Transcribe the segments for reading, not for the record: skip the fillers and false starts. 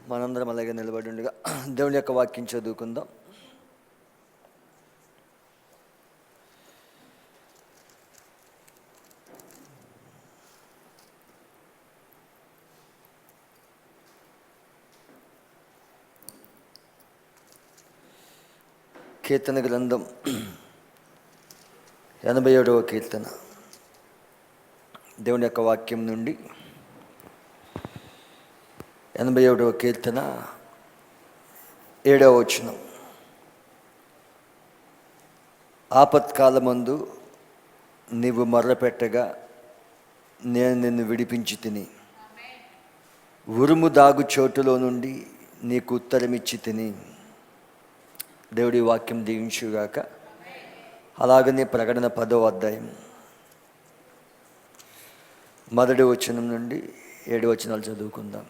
మనందరం అలాగే నిలబడి ఉండగా దేవుని యొక్క వాక్యం చదువుకుందాం. కీర్తన గ్రంథం 87వ కీర్తన. దేవుని యొక్క వాక్యం నుండి 87వ కీర్తన 7వ వచనం. ఆపత్కాలమందు నీవు మొర్రపెట్టగా నేను నిన్ను విడిపించి తిని, ఉరుము దాగు చోటులో నుండి నీకు ఉత్తరమిచ్చి తిని. దేవుడి వాక్యం దీవించుగాక. అలాగనే ప్రకటన 10వ అధ్యాయం 1వ వచనం నుండి 7 వచనాలు చదువుకుందాం.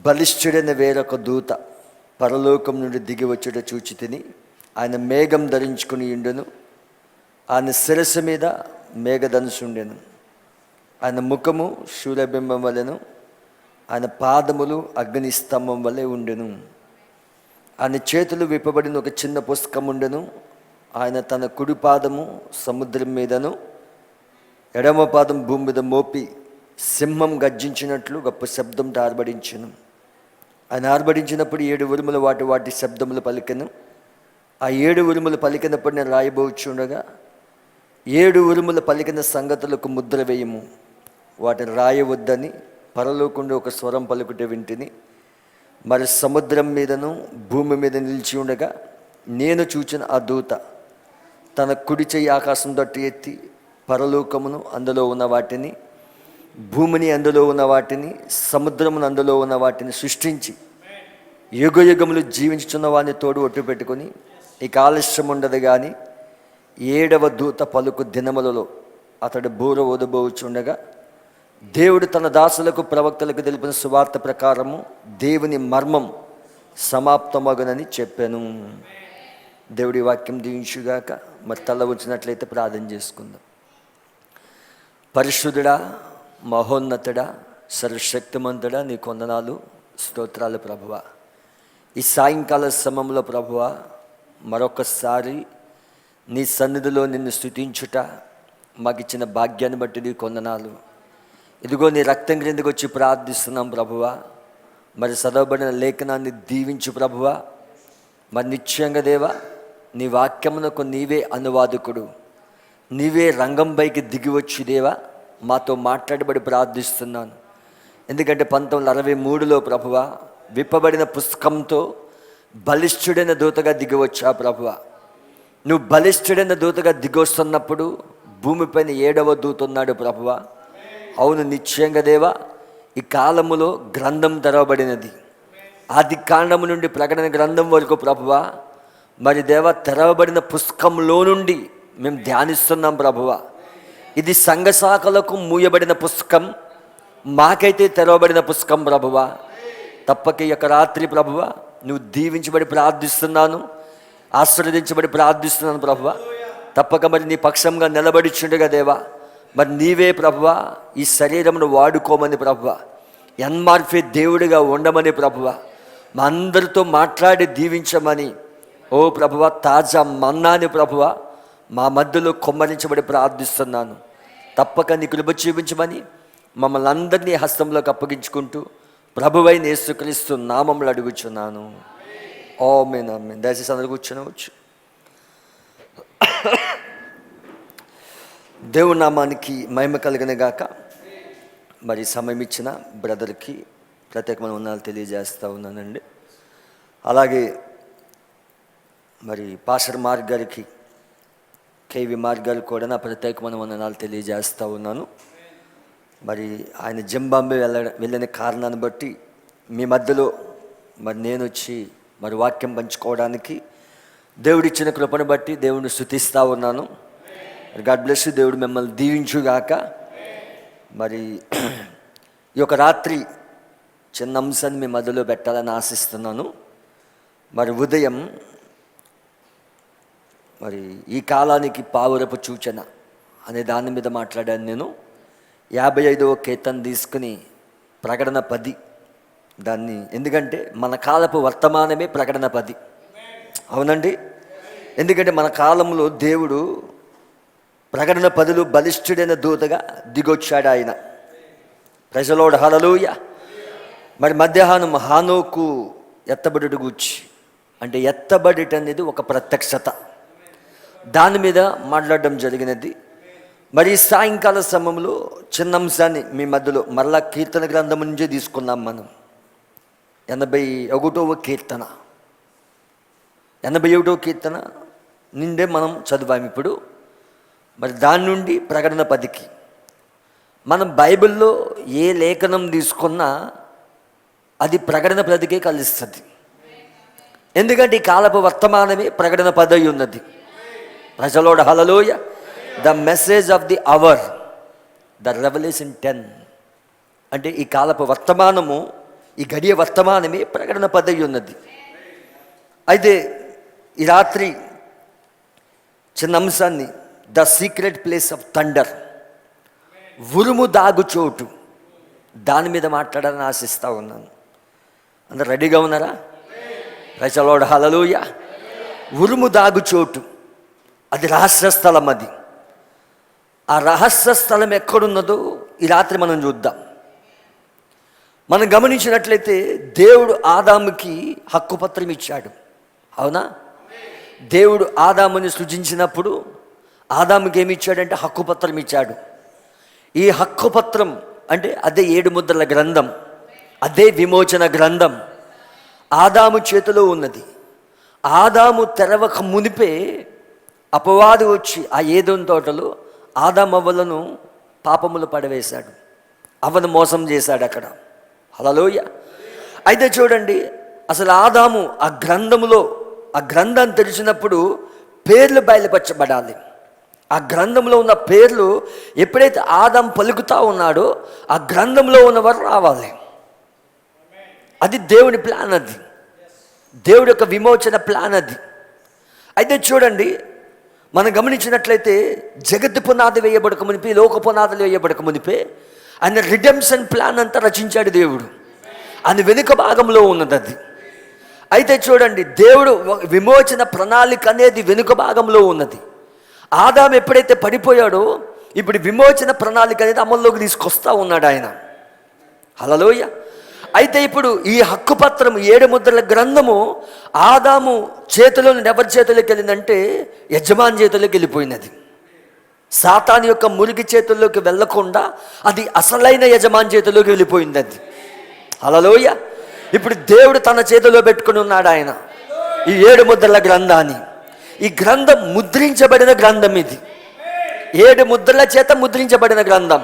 బలిష్ఠుడైన వేరొక దూత పరలోకం నుండి దిగి వచ్చుట చూచి తిని, ఆయన మేఘం ధరించుకుని ఉండును. ఆయన శిరస్సు మీద మేఘధనుసు ఉండెను. ఆయన ముఖము సూర్యబింబం వలెను, ఆయన పాదములు అగ్ని స్తంభం వలె ఉండెను. ఆయన చేతులు విప్పబడిన ఒక చిన్న పుస్తకం ఉండెను. ఆయన తన కుడి పాదము సముద్రం మీదను ఎడమ పాదం భూమి మీద మోపి సింహం గర్జించినట్లు గొప్ప శబ్దంతో ఆర్భడించెను. ఆయన ఆర్భడించినప్పుడు 7 ఉరుములు వాటి శబ్దములు పలికెను. ఆ 7 ఉరుములు పలికినప్పుడు నేను రాయబోచుండగా, 7 ఉరుములు పలికిన సంగతులకు ముద్ర వేయము, వాటిని రాయవద్దని పరలోకుండా ఒక స్వరం పలుకుట వింటిని. మరి సముద్రం మీదను భూమి మీద నిలిచి ఉండగా నేను చూచిన ఆ దూత తన కుడి చెయ్యి ఆకాశం తట్టు ఎత్తి పరలోకమును అందులో ఉన్న వాటిని, భూమిని అందులో ఉన్న వాటిని, సముద్రమును అందులో ఉన్న వాటిని సృష్టించి యుగయుగములు జీవించుచున్న వాడిని తోడు ఒట్టు పెట్టుకొని, ఇక ఆలస్యం ఉండదు కానీ 7వ దూత పలుకు దినములలో అతడు బూర ఊదబోచుండగా, దేవుడు తన దాసులకు ప్రవక్తలకు తెలిపిన సువార్త ప్రకారము దేవుని మర్మం సమాప్తమగునని చెప్పాను. దేవుడి వాక్యం దీవించుగాక. మరి తల వచ్చినట్లయితే ప్రార్థన చేసుకుందాం. పరిశుద్ధుడా, మహోన్నతుడా, సర్వశక్తిమంతుడా, నీ కొందనాలు, స్తోత్రాలు ప్రభువా. ఈ సాయంకాల సమయంలో ప్రభువా మరొకసారి నీ సన్నిధిలో నిన్ను స్తుతించుట మాకు ఇచ్చిన భాగ్యాన్ని బట్టి నీ కొందనాలు. ఇదిగో నీ రక్తం క్రిందకి వచ్చి ప్రార్థిస్తున్నాం ప్రభువా. మరి చదవబడిన లేఖనాన్ని దీవించు ప్రభువా. మరి నిశ్చయంగా దేవా, నీ వాక్యమునకు నీవే అనువాదకుడు, నీవే రంగంపైకి దిగి వచ్చి దేవా మాతో మాట్లాడబడి ప్రార్థిస్తున్నాను. ఎందుకంటే 1963లో ప్రభువా విప్పబడిన పుస్తకంతో బలిష్ఠుడైన దూతగా దిగివచ్చా ప్రభువా. నువ్వు బలిష్ఠుడైన దూతగా దిగొస్తున్నప్పుడు భూమిపైన 7వ దూత ఉన్నాడు ప్రభువా. అవును, నిశ్చయంగా దేవా, ఈ కాలములో గ్రంథం తెరవబడినది. ఆది కాండము నుండి ప్రకటన గ్రంథం వరకు ప్రభువా. మరి దేవా, తెరవబడిన పుస్తకంలో నుండి మేము ధ్యానిస్తున్నాం ప్రభువా. ఇది సంఘ శాఖలకు మూయబడిన పుస్తకం, మాకైతే తెరవబడిన పుస్తకం ప్రభువా. తప్పక ఈ యొక్క రాత్రి ప్రభువా నువ్వు దీవించబడి ప్రార్థిస్తున్నాను, ఆశీర్వదించబడి ప్రార్థిస్తున్నాను ప్రభువా. తప్పక మరి నీ పక్షంగా నిలబడిచుండగా దేవా, మరి నీవే ప్రభువా ఈ శరీరమును వాడుకోమని ప్రభువా, ఎన్మార్ఫే దేవుడిగా ఉండమని ప్రభువా, మా అందరితో మాట్లాడి దీవించమని ఓ ప్రభువా, తాజా మన్నాని ప్రభువా మా మధ్యలో కొమ్మరించబడి ప్రార్థిస్తున్నాను. తప్పక నీ కృప చూపించమని మమ్మల్ని అందరినీ హస్తంలోకి అప్పగించుకుంటూ ప్రభువైన యేసుక్రీస్తు నామములో అడుగుచున్నాను. ఆమేన్, ఆమేన్. దయచేసి అందరూ కూర్చోవచ్చు. దేవుని నామానికి మహిమ కలిగిన గాక. మరి సమయం ఇచ్చిన బ్రదర్కి ప్రత్యేకమైన వందనాలు తెలియజేస్తూ ఉన్నానండి. అలాగే మరి పాస్టర్ మార్క్ గారికి, కేవి మార్క్ గారికి కూడా నా ప్రత్యేకమైన వందనాలు తెలియజేస్తూ ఉన్నాను. మరి ఆయన జింబాబ్వే వెళ్ళిన కారణాన్ని బట్టి మీ మధ్యలో మరి నేను వచ్చి మరి వాక్యం పంచుకోవడానికి దేవుడిచ్చిన కృపను బట్టి దేవుడిని స్తుతిస్తూ ఉన్నాను. God bless you. దేవుడు మిమ్మల్ని దీవించుగాక. మరి ఈ యొక్క రాత్రి చిన్న అంశాన్ని మీ మధ్యలో పెట్టాలని ఆశిస్తున్నాను. మరి ఉదయం మరి ఈ కాలానికి పావురపు సూచన అనే దాని మీద మాట్లాడాను నేను. 55వ కీర్తన తీసుకుని ప్రకటన 10 దాన్ని. ఎందుకంటే మన కాలపు వర్తమానమే ప్రకటన 10. అవునండి. ఎందుకంటే మన కాలంలో దేవుడు ప్రకటన 10లో బలిష్ఠుడైన దూతగా దిగొచ్చాడు ఆయన. ప్రైజ్ ది లార్డ్, హల్లెలూయా. మరి మధ్యాహ్నం హానోకు ఎత్తబడుట గూర్చి, అంటే ఎత్తబడిట అనేది ఒక ప్రత్యక్షత, దాని మీద మాట్లాడడం జరిగినది. మరి సాయంకాల సమయంలో చిన్న అంశాన్ని మీ మధ్యలో మరలా కీర్తన గ్రంథం నుంచే తీసుకున్నాం మనం. 81వ కీర్తన, 81వ కీర్తన నుండే మనం చదివాం ఇప్పుడు. మరి దాని నుండి ప్రకటన 10కి మనం బైబిల్లో ఏ లేఖనం తీసుకున్నా అది ప్రకటన 10కే కలుస్తుంది. ఎందుకంటే ఈ కాలపు వర్తమానమే ప్రకటన 10 అయి ఉన్నది. Praise the lord, hallelujah. The message of the hour, the revelation 10, అంటే ఈ కాలపు వర్తమానము, ఈ గడియ వర్తమానమే ప్రకటన 10 అయి ఉన్నది. అయితే ఈ రాత్రి చిన్న అంశాన్ని, the secret place of thunder, ఉరుము దాగు చోటు, దాని మీద మాట్లాడాలని ఆశిస్తూ ఉన్నాను. అందరు రెడీగా ఉన్నారా? ప్రైజ్ ది లార్డ్, హల్లెలూయా. ఉరుము దాగు చోటు, అది రహస్య స్థలం. అది ఆ రహస్య స్థలం ఎక్కడున్నదో ఈ రాత్రి మనం చూద్దాం. మనం గమనించినట్లయితే దేవుడు ఆదాముకి హక్కుపత్రం ఇచ్చాడు. అవునా? దేవుడు ఆదాముని సృజించినప్పుడు ఆదాముకి ఏమి ఇచ్చాడంటే హక్కుపత్రం ఇచ్చాడు. ఈ హక్కుపత్రం అంటే అదే 7 ముద్రల గ్రంథం, అదే విమోచన గ్రంథం ఆదాము చేతిలో ఉన్నది. ఆదాము తెరవక మునిపే అపవాది వచ్చి ఆ ఏదోని తోటలో ఆదాము అవ్వలను పాపములు పడవేశాడు, అవ్వను మోసం చేశాడు అక్కడ. హల్లెలూయా. అయితే చూడండి, అసలు ఆదాము ఆ గ్రంథములో, ఆ గ్రంథాన్ని తెరిచినప్పుడు పేర్లు బయలుపరచబడాలి. ఆ గ్రంథంలో ఉన్న పేర్లు ఎప్పుడైతే ఆదాం పలుకుతా ఉన్నాడో ఆ గ్రంథంలో ఉన్నవారు రావాలి. అది దేవుని ప్లాన్, అది దేవుడి యొక్క విమోచన ప్లాన్ అది. అయితే చూడండి, మనం గమనించినట్లయితే జగత్తు పునాది వేయబడక మునిపే, లోక పునాదులు వేయబడక మునిపే ఆయన రిడెంప్షన్ ప్లాన్ అంతా రచించాడు దేవుడు. ఆయన వెనుక భాగంలో ఉన్నది అది. అయితే చూడండి, దేవుడు విమోచన ప్రణాళిక అనేది వెనుక భాగంలో ఉన్నది. ఆదాము ఎప్పుడైతే పడిపోయాడో ఇప్పుడు విమోచన ప్రణాళిక అనేది అమల్లోకి తీసుకొస్తా ఉన్నాడు ఆయన. హల్లెలూయా. అయితే ఇప్పుడు ఈ హక్కుపత్రం 7 ముద్రల గ్రంథము ఆదాము చేతిలో ఎవరి చేతిలోకి వెళ్ళిందంటే యజమాని చేతిలోకి వెళ్ళిపోయినది. సాతాను యొక్క మురికి చేతుల్లోకి వెళ్ళకుండా అది అసలైన యజమాని చేతిలోకి వెళ్ళిపోయింది అది. హల్లెలూయా. ఇప్పుడు దేవుడు తన చేతిలో పెట్టుకుని ఉన్నాడు ఆయన ఈ 7 ముద్రల గ్రంథాన్ని. ఈ గ్రంథం ముద్రించబడిన గ్రంథం, ఇది 7 ముద్రల చేత ముద్రించబడిన గ్రంథం.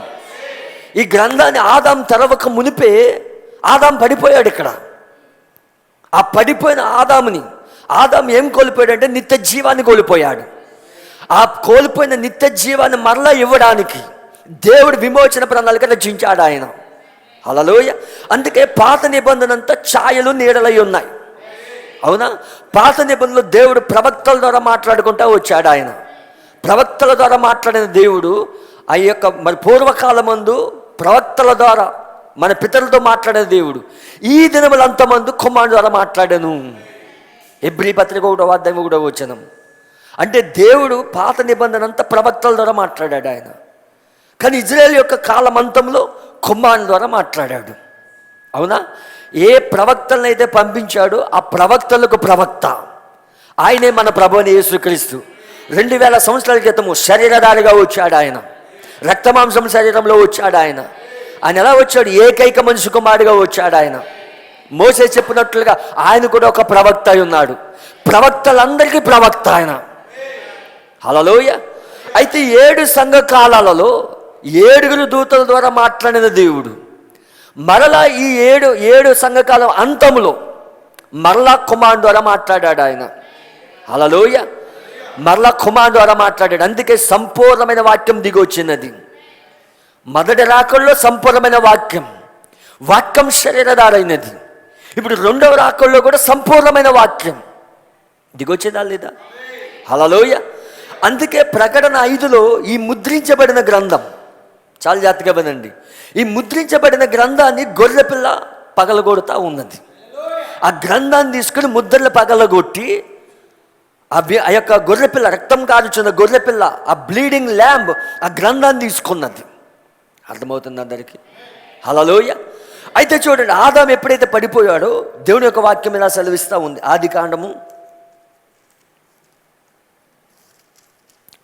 ఈ గ్రంథాన్ని ఆదాం తెరవక మునిపే ఆదాం పడిపోయాడు. ఇక్కడ ఆ పడిపోయిన ఆదాం ఏం కోల్పోయాడంటే నిత్య జీవాన్ని కోల్పోయాడు. ఆ కోల్పోయిన నిత్య జీవాన్ని మరలా ఇవ్వడానికి దేవుడు విమోచన ప్రణాళిక రచించాడు ఆయన. హల్లెలూయా. అందుకే పాత నిబంధన అంతా ఛాయలు నీడలై ఉన్నాయి. అవునా? పాత నిబంధనలో దేవుడు ప్రవక్తల ద్వారా మాట్లాడుకుంటూ వచ్చాడు. ఆయన ప్రవక్తల ద్వారా మాట్లాడిన దేవుడు ఆ యొక్క మరి పూర్వకాలమందు ప్రవక్తల ద్వారా మన పితరులతో మాట్లాడిన దేవుడు ఈ దినములంతమందు కుమారుడు ద్వారా మాట్లాడాను. హెబ్రీ పత్రిక 1వ అధ్యాయం 1వ వచనం. అంటే దేవుడు పాత నిబంధన అంతా ప్రవక్తల ద్వారా మాట్లాడాడు ఆయన. కానీ ఇజ్రాయేల్ యొక్క కాలమంతంలో కుమారుని ద్వారా మాట్లాడాడు. అవునా? ఏ ప్రవక్తలను అయితే పంపించాడో ఆ ప్రవక్తలకు ప్రవక్త ఆయనే మన ప్రభువైన యేసుక్రీస్తు. 2000 సంవత్సరాల క్రితము శరీరధారిగా వచ్చాడు ఆయన. రక్తమాంసం శరీరంలో వచ్చాడు ఆయన. ఆయన ఎలా వచ్చాడు? ఏకైక మనిషి కుమారుడిగా వచ్చాడు ఆయన. మోసే చెప్పినట్లుగా ఆయన కూడా ఒక ప్రవక్త అయి ఉన్నాడు. ప్రవక్తలందరికీ ప్రవక్త ఆయన. హల్లెలూయా. అయితే 7 సంఘ కాలాలలో 7 దూతల ద్వారా మాట్లాడిన దేవుడు మరలా ఈ 7 సంఘకాలం అంతములో మరలా కుమారుడు ద్వారా మాట్లాడాడు ఆయన. హల్లెలూయా. మరలా కుమారుడు ద్వారా మాట్లాడాడు. అందుకే సంపూర్ణమైన వాక్యం దిగి వచ్చినది. మొదటి రాకల్లో సంపూర్ణమైన వాక్యం శరీరధారైనది. ఇప్పుడు 2వ రాకల్లో కూడా సంపూర్ణమైన వాక్యం దిగొచ్చేదా లేదా? హల్లెలూయా. అందుకే ప్రకటన 5లో ఈ ముద్రించబడిన గ్రంథం, చాలా జాగ్రత్తగా వినండి, ఈ ముద్రించబడిన గ్రంథాన్ని గొర్రెపిల్ల పగలగొడుతూ ఉన్నది. ఆ గ్రంథాన్ని తీసుకుని ముద్రలు పగలగొట్టి ఆ యొక్క గొర్రెపిల్ల, రక్తం కారుచున్న గొర్రెపిల్ల, ఆ బ్లీడింగ్ ల్యాంబ్ ఆ గ్రంథాన్ని తీసుకున్నది. అర్థమవుతుంది అందరికీ? హల్లెలూయా. అయితే చూడండి, ఆదాము ఎప్పుడైతే పడిపోయాడో దేవుని యొక్క వాక్యం ఇలా సెలవిస్తూ ఉంది. ఆదికాండము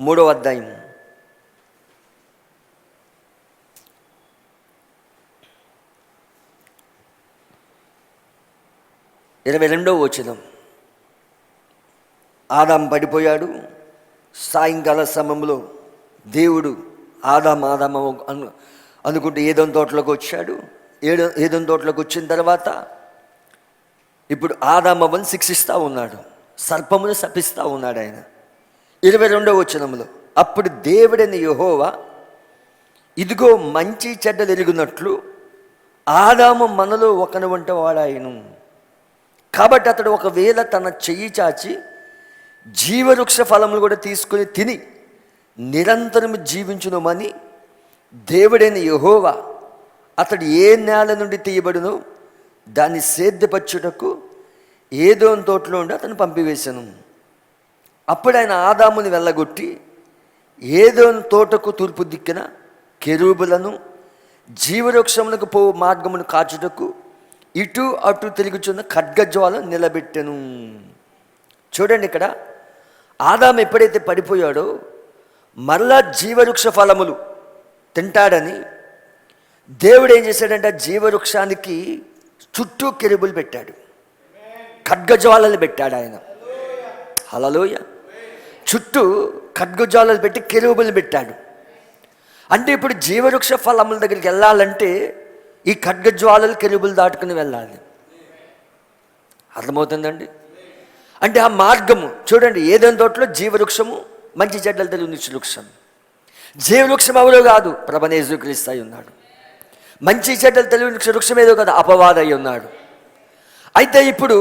3వ అధ్యాయం 22వ వచనం. ఆదాము పడిపోయాడు. సాయంకాల సమయంలో దేవుడు ఆదాము అనుకుంటే ఏదోని తోటలోకి వచ్చాడు. ఏదోని తోటలోకి వచ్చిన తర్వాత ఇప్పుడు ఆదామని శిక్షిస్తూ ఉన్నాడు, సర్పమును శపిస్తూ ఉన్నాడు ఆయన. 22వ వచనంలో, అప్పుడు దేవుడైన యెహోవా ఇదిగో మంచి చెడ్డలు ఎరుగునట్లు ఆదాము మనలో ఒకని వంట వాడాయను. కాబట్టి అతడు ఒకవేళ తన చెయ్యి చాచి జీవవృక్ష ఫలములు కూడా తీసుకుని తిని నిరంతరం జీవించునమని దేవుడైన యెహోవా అతడు ఏ నేల నుండి తీయబడునో దాన్ని సేద్యపరచుటకు ఏదోని తోటలో ఉండి అతను పంపివేశాను. అప్పుడు ఆయన ఆదాముని వెళ్ళగొట్టి ఏదోని తోటకు తూర్పు దిక్కున కెరూబులను జీవవృక్షములకు పో మార్గమును కాచుటకు ఇటు అటు తిరుగుచున్న ఖడ్గజ్వాల నిలబెట్టెను. చూడండి, ఇక్కడ ఆదాము ఎప్పుడైతే పడిపోయాడో మరలా జీవవృక్ష ఫలములు తింటాడని దేవుడు ఏం చేశాడంటే జీవవృక్షానికి చుట్టూ కెరూబులు పెట్టాడు, ఖడ్గజ్వాలలు పెట్టాడు ఆయన. హల్లెలూయా. చుట్టూ ఖడ్గజ్వాలలు పెట్టి కెరూబులు పెట్టాడు. అంటే ఇప్పుడు జీవవృక్ష ఫలముల దగ్గరికి వెళ్ళాలంటే ఈ ఖడ్గజ్వాలలు కెరూబులు దాటుకుని వెళ్ళాలి. అర్థమవుతుందండి? అంటే ఆ మార్గము చూడండి, ఏదైనా తోటలో జీవవృక్షము, మంచి చెడ్డలు తెలియని వృక్షం. జీవవృక్షం ఎవరో కాదు, ప్రభువైన యేసుక్రీస్తు అయి ఉన్నాడు. మంచి చెడ్డలు తెలియని వృక్షం ఏదో కదా, అపవాది అయి ఉన్నాడు. అయితే ఇప్పుడు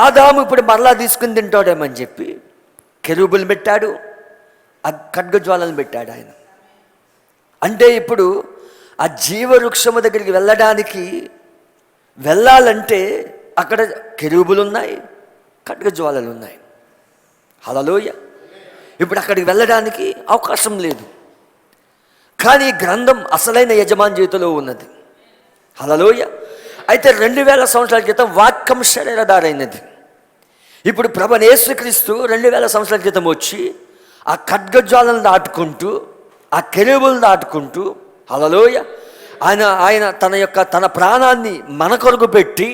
ఆదాము ఇప్పుడు మరలా తీసుకుని తింటాడేమని చెప్పి కెరూబులు పెట్టాడు, ఆ ఖడ్గజ్వాలను పెట్టాడు ఆయన. అంటే ఇప్పుడు ఆ జీవవృక్షము దగ్గరికి వెళ్ళాలంటే అక్కడ కెరూబులు ఉన్నాయి, ఖడ్గజ్వాలలు ఉన్నాయి. హల్లెలూయా. ఇప్పుడు అక్కడికి వెళ్ళడానికి అవకాశం లేదు. కానీ గ్రంథం అసలైన యజమాని చేతిలో ఉన్నది. హల్లెలూయా. అయితే 2000 సంవత్సరాల క్రితం వాక్యం శరీరధారైనది. ఇప్పుడు ప్రభువైన యేసుక్రీస్తు 2000 సంవత్సరాల క్రితం వచ్చి ఆ ఖడ్గజ్వాలను దాటుకుంటూ, ఆ కెరూబులను దాటుకుంటూ, హల్లెలూయా, ఆయన తన ప్రాణాన్ని మన కొరకు పెట్టి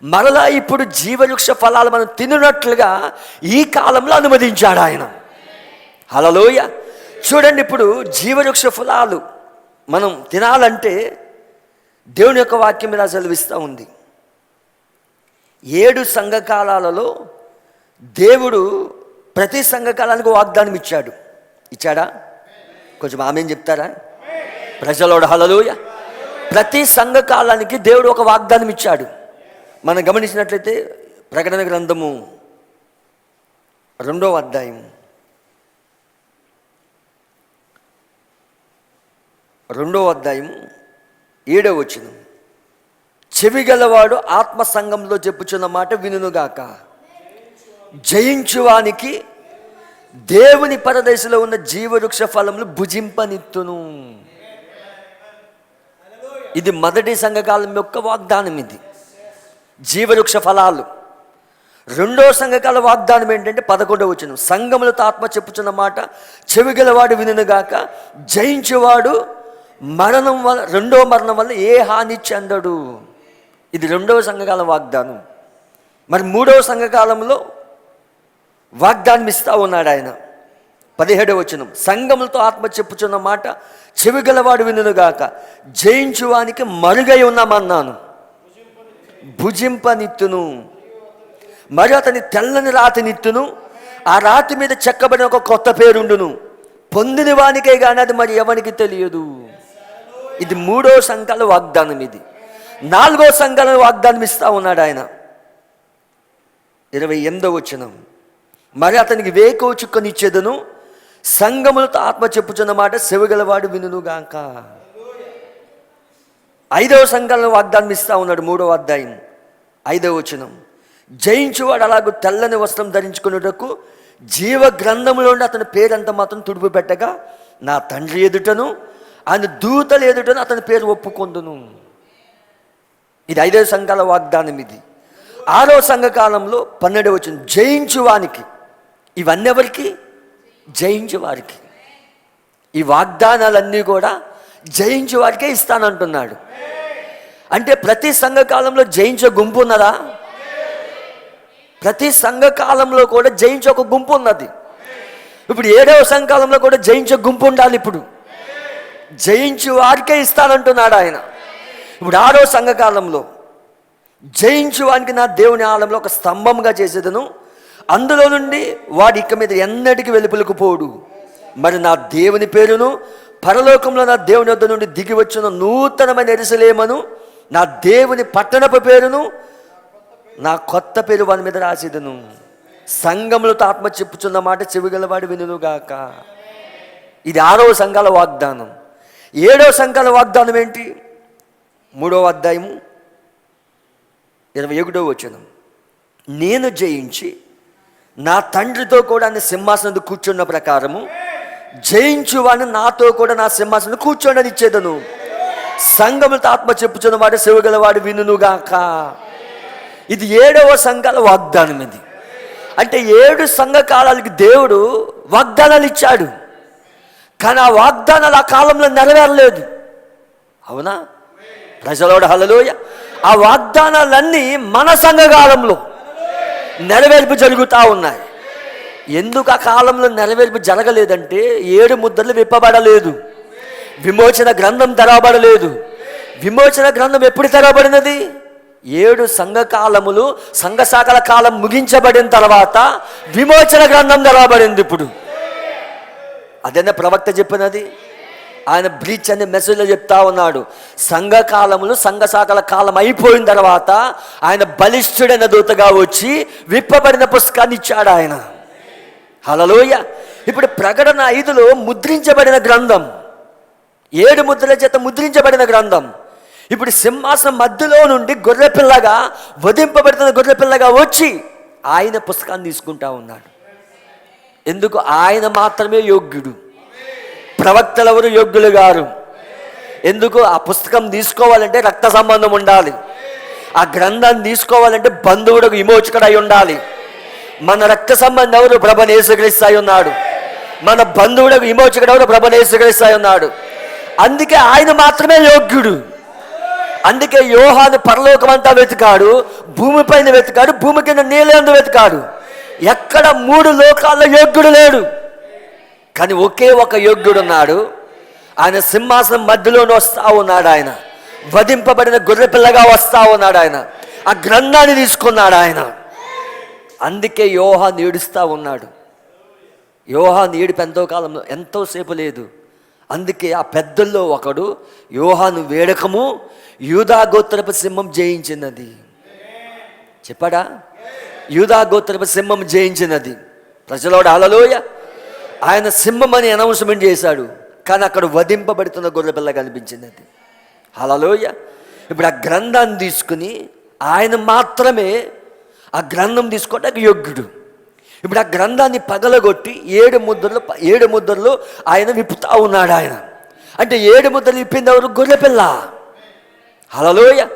మరలా ఇప్పుడు జీవవృక్ష ఫలాలు మనం తిననట్లుగా ఈ కాలంలో అనుమతించాడు ఆయన. హల్లెలూయా. చూడండి, ఇప్పుడు జీవవృక్ష ఫలాలు మనం తినాలంటే దేవుని యొక్క వాక్యం ఇలా సెలవిస్తూ ఉంది. 7 సంఘకాలాలలో దేవుడు ప్రతి సంఘకాలానికి వాగ్దానం ఇచ్చాడా? కొంచెం ఆమేన్ చెప్తారా ప్రజలోడు? హల్లెలూయా. ప్రతి సంఘకాలానికి దేవుడు ఒక వాగ్దానం ఇచ్చాడు. మనం గమనించినట్లయితే ప్రకటన గ్రంథము 2వ అధ్యాయం 7వ వచనం, చెవిగలవాడు ఆత్మ సంఘంలో చెప్పుచున్న మాట వినుగాక, జయించువానికి దేవుని పరదేశంలో ఉన్న జీవవృక్ష ఫలములు భుజింపనిత్తును. ఇది మొదటి సంఘకాలం యొక్క వాగ్దానం. ఇది జీవవృక్ష ఫలాలు. 2వ సంఘకాల వాగ్దానం ఏంటంటే 11వ వచనం, సంఘములతో ఆత్మ చెప్పుచున్న మాట చెవిగలవాడు వినుగాక, జయించేవాడు రెండవ మరణం వల్ల ఏ హాని చెందడు. ఇది 2వ సంఘకాల వాగ్దానం. మరి 3వ సంఘకాలంలో వాగ్దానం ఇస్తా ఉన్నాడు ఆయన. 17వ వచనం, సంఘములతో ఆత్మ చెప్పుచున్న మాట చెవిగలవాడు వినుగాక, జయించువానికి మరుగై ఉన్నామన్నాను, భుజింపనిత్తును. మరి అతని తెల్లని రాతినిత్తును, ఆ రాతి మీద చెక్కబడిన ఒక కొత్త పేరుండును, పొందిన వానికే కానీ అది మరి ఎవరికి తెలియదు. ఇది 3వ సంఘాల వాగ్దానం. ఇది 4వ సంఘాల వాగ్దానం ఇస్తా ఉన్నాడు ఆయన. 28వ వచనం, మరి అతనికి వేకువ చుక్కనిచ్చేదను, సంఘములతో ఆత్మ చెప్పుచున్న మాట చెవిగలవాడు వినుగాక. ఐదవ సంఘాలను వాగ్దానం ఇస్తా ఉన్నాడు. 3వ అధ్యాయం 5వ వచనం, జయించువాడు అలాగూ తెల్లని వస్త్రం ధరించుకున్నటకు జీవ గ్రంథంలో అతని పేరంతా మాత్రం తుడుపు పెట్టగా నా తండ్రి ఎదుటను ఆయన దూతల ఎదుటను అతని పేరు ఒప్పుకొందును. ఇది 5వ సంఘాల వాగ్దానం. ఇది 6వ సంఘకాలంలో 12వ వచనం, జయించువానికి. ఇవన్నీ ఎవరికి? జయించువారికి. ఈ వాగ్దానాలన్నీ కూడా జయించే వారికే ఇస్తానంటున్నాడు. అంటే ప్రతి సంఘకాలంలో జయించే గుంపు ఉన్నదా? ప్రతి సంఘకాలంలో కూడా జయించే ఒక గుంపు ఉన్నది. ఇప్పుడు 7వ సంఘకాలంలో కూడా జయించే గుంపు ఉండాలి. ఇప్పుడు జయించే వారికే ఇస్తానంటున్నాడు ఆయన. ఇప్పుడు 6వ సంఘకాలంలో జయించు వానికి నా దేవుని ఆలయంలో ఒక స్తంభంగా చేసేదను, అందులో నుండి వాడి ఇక మీద ఎన్నటికి వెలుపలకు పోడు. మరి నా దేవుని పేరును పరలోకంలో నా దేవుని వద్ద నుండి దిగి వచ్చిన నూతనమైన యెరూషలేమును నా దేవుని పట్టణపు పేరును నా కొత్త పేరు వాని మీద రాసేదను. సంఘములతో ఆత్మ చెప్పుచున్న మాట చెవిగలవాడు వినుగాక. ఇది 6వ సంఘాల వాగ్దానం. 7వ సంఘాల వాగ్దానం ఏంటి? 3వ అధ్యాయము 21వ వచనం, నేను జయించి నా తండ్రితో కూడా ఆయన సింహాసనం కూర్చున్న ప్రకారము జయించువాడిని నాతో కూడా నా సింహాసనం కూర్చోండి ఇచ్చేదను. సంఘములతో ఆత్మ చెప్పుచున్న వాడు చెవిగలవాడు వినుగాక. ఇది 7వ సంఘాల వాగ్దానం. ఇది అంటే 7 సంఘకాలాలకి దేవుడు వాగ్దానాలు ఇచ్చాడు. కానీ ఆ వాగ్దానాలు ఆ కాలంలో నెరవేరలేదు. అవునా? ప్రజలోడు హల్లెలూయ. ఆ వాగ్దానాలన్నీ మన సంఘకాలంలో నెరవేర్పు జరుగుతూ ఉన్నాయి. ఎందుకు ఆ కాలంలో నెరవేర్పు జరగలేదంటే 7 ముద్రలు విప్పబడలేదు, విమోచన గ్రంథం తెరవబడలేదు. విమోచన గ్రంథం ఎప్పుడు తెరవబడినది? 7 సంఘకాలములు, సంఘ శాఖల కాలం ముగించబడిన తర్వాత విమోచన గ్రంథం తెరవబడింది. ఇప్పుడు అదేనా ప్రవక్త చెప్పినది? ఆయన బ్రీచ్ అనే మెసేజ్లో చెప్తా ఉన్నాడు. సంఘకాలములు, సంఘ శాఖల కాలం అయిపోయిన తర్వాత ఆయన బలిష్ఠుడైన దూతగా వచ్చి విప్పబడిన పుస్తకాన్ని ఇచ్చాడు ఆయన. హల్లెలూయా. ఇప్పుడు ప్రకటన 5లో ముద్రించబడిన గ్రంథం, 7 ముద్రల చేత ముద్రించబడిన గ్రంథం. ఇప్పుడు సింహాసనం మధ్యలో నుండి గొర్రెపిల్లగా, వధింపబడుతున్న గొర్రెపిల్లగా వచ్చి ఆయన పుస్తకాన్ని తీసుకుంటా ఉన్నాడు. ఎందుకు? ఆయన మాత్రమే యోగ్యుడు, ప్రవక్తలు ఎవరు యోగ్యులు గారు. ఎందుకు? ఆ పుస్తకం తీసుకోవాలంటే రక్త సంబంధం ఉండాలి. ఆ గ్రంథాన్ని తీసుకోవాలంటే బంధువులకు విమోచకుడు అయి ఉండాలి. మన రక్త సంబంధం ఎవరు? ప్రభువైన యేసుక్రీస్తు అయి ఉన్నాడు. మన బంధువులకు విమోచకుడు ఎవరు? ప్రభువైన యేసుక్రీస్తు అయి ఉన్నాడు. అందుకే ఆయన మాత్రమే యోగ్యుడు. అందుకే యోహాను పరలోకం అంతా వెతికాడు, భూమిపైన వెతికాడు, భూమి కింద నీళ్ళందు వెతికాడు. ఎక్కడ 3 లోకాల్లో యోగ్యుడు లేడు. కానీ ఒకే ఒక యోగ్యుడు ఉన్నాడు. ఆయన సింహాసనం మధ్యలోనే వస్తా ఉన్నాడు. ఆయన వధింపబడిన గొర్రెపిల్లగా వస్తా ఉన్నాడు. ఆయన ఆ గ్రంథాన్ని తీసుకున్నాడు ఆయన. అందుకే యోహాను ఏడుస్తూ ఉన్నాడు. యోహాను ఏడుపు ఎంతోసేపు లేదు. అందుకే ఆ పెద్దల్లో ఒకడు, యోహాను వేడకము యూదా గోత్రపు సింహం జయించినది చెప్పాడా? యూదా గోత్రపు సింహం జయించినది. ప్రజలోడు హల్లెలూయా. ఆయన సింహం అని అనౌన్స్మెంట్ చేశాడు, కానీ అక్కడ వధింపబడుతున్న గొర్రెపిల్ల కనిపించినది. హల్లెలూయా. ఇప్పుడు ఆ గ్రంథాన్ని తీసుకుని ఆయన మాత్రమే ఆ గ్రంథం తీసుకోవడానికి యోగ్యుడు. ఇప్పుడు ఆ గ్రంథాన్ని పగలగొట్టి 7 ముద్రలు ఆయన విప్పుతా ఉన్నాడు ఆయన. అంటే 7 ముద్రలు విప్పింది ఎవరు? గొర్రెపిల్ల. హల్లెలూయా.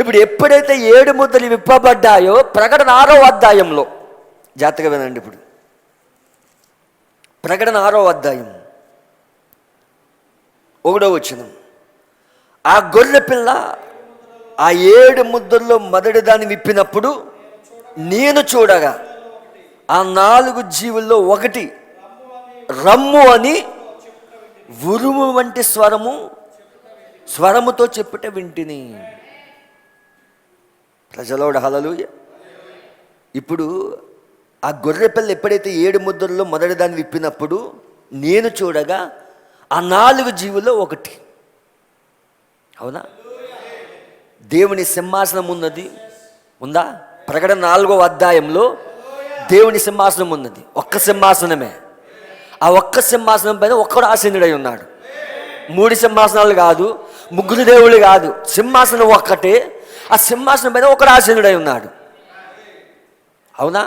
ఇప్పుడు ఎప్పుడైతే 7 ముద్రలు విప్పబడ్డాయో ప్రకటన 6వ అధ్యాయంలో, జాగ్రత్తగా వినండి. ఇప్పుడు ప్రకటన 6వ అధ్యాయం 1వ వచనం, ఆ గొర్రెపిల్ల ఆ 7 ముద్రల్లో మొదటి దాన్ని విప్పినప్పుడు నేను చూడగా ఆ 4 జీవుల్లో ఒకటి రమ్ము అని ఉరుము వంటి స్వరముతో చెప్పుట వింటిని. ప్రజలోడు హల్లెలూయా. ఇప్పుడు ఆ గొర్రెపిల్ల ఎప్పుడైతే 7 ముద్రల్లో మొదటి దాన్ని విప్పినప్పుడు నేను చూడగా ఆ 4 జీవుల్లో ఒకటి. అవునా? దేవుని సింహాసనం ఉన్నది, ఉందా? ప్రకటన 4వ అధ్యాయంలో దేవుని సింహాసనం ఉన్నది. ఒక్క సింహాసనమే. ఆ ఒక్క సింహాసనం పైన ఒక్కడు ఆసీనుడై ఉన్నాడు. 3 సింహాసనాలు కాదు, ముగ్గురు దేవుళ్ళు కాదు, సింహాసనం ఒక్కటే. ఆ సింహాసనం పైన ఒకడు ఆసీనుడై ఉన్నాడు. అవునా?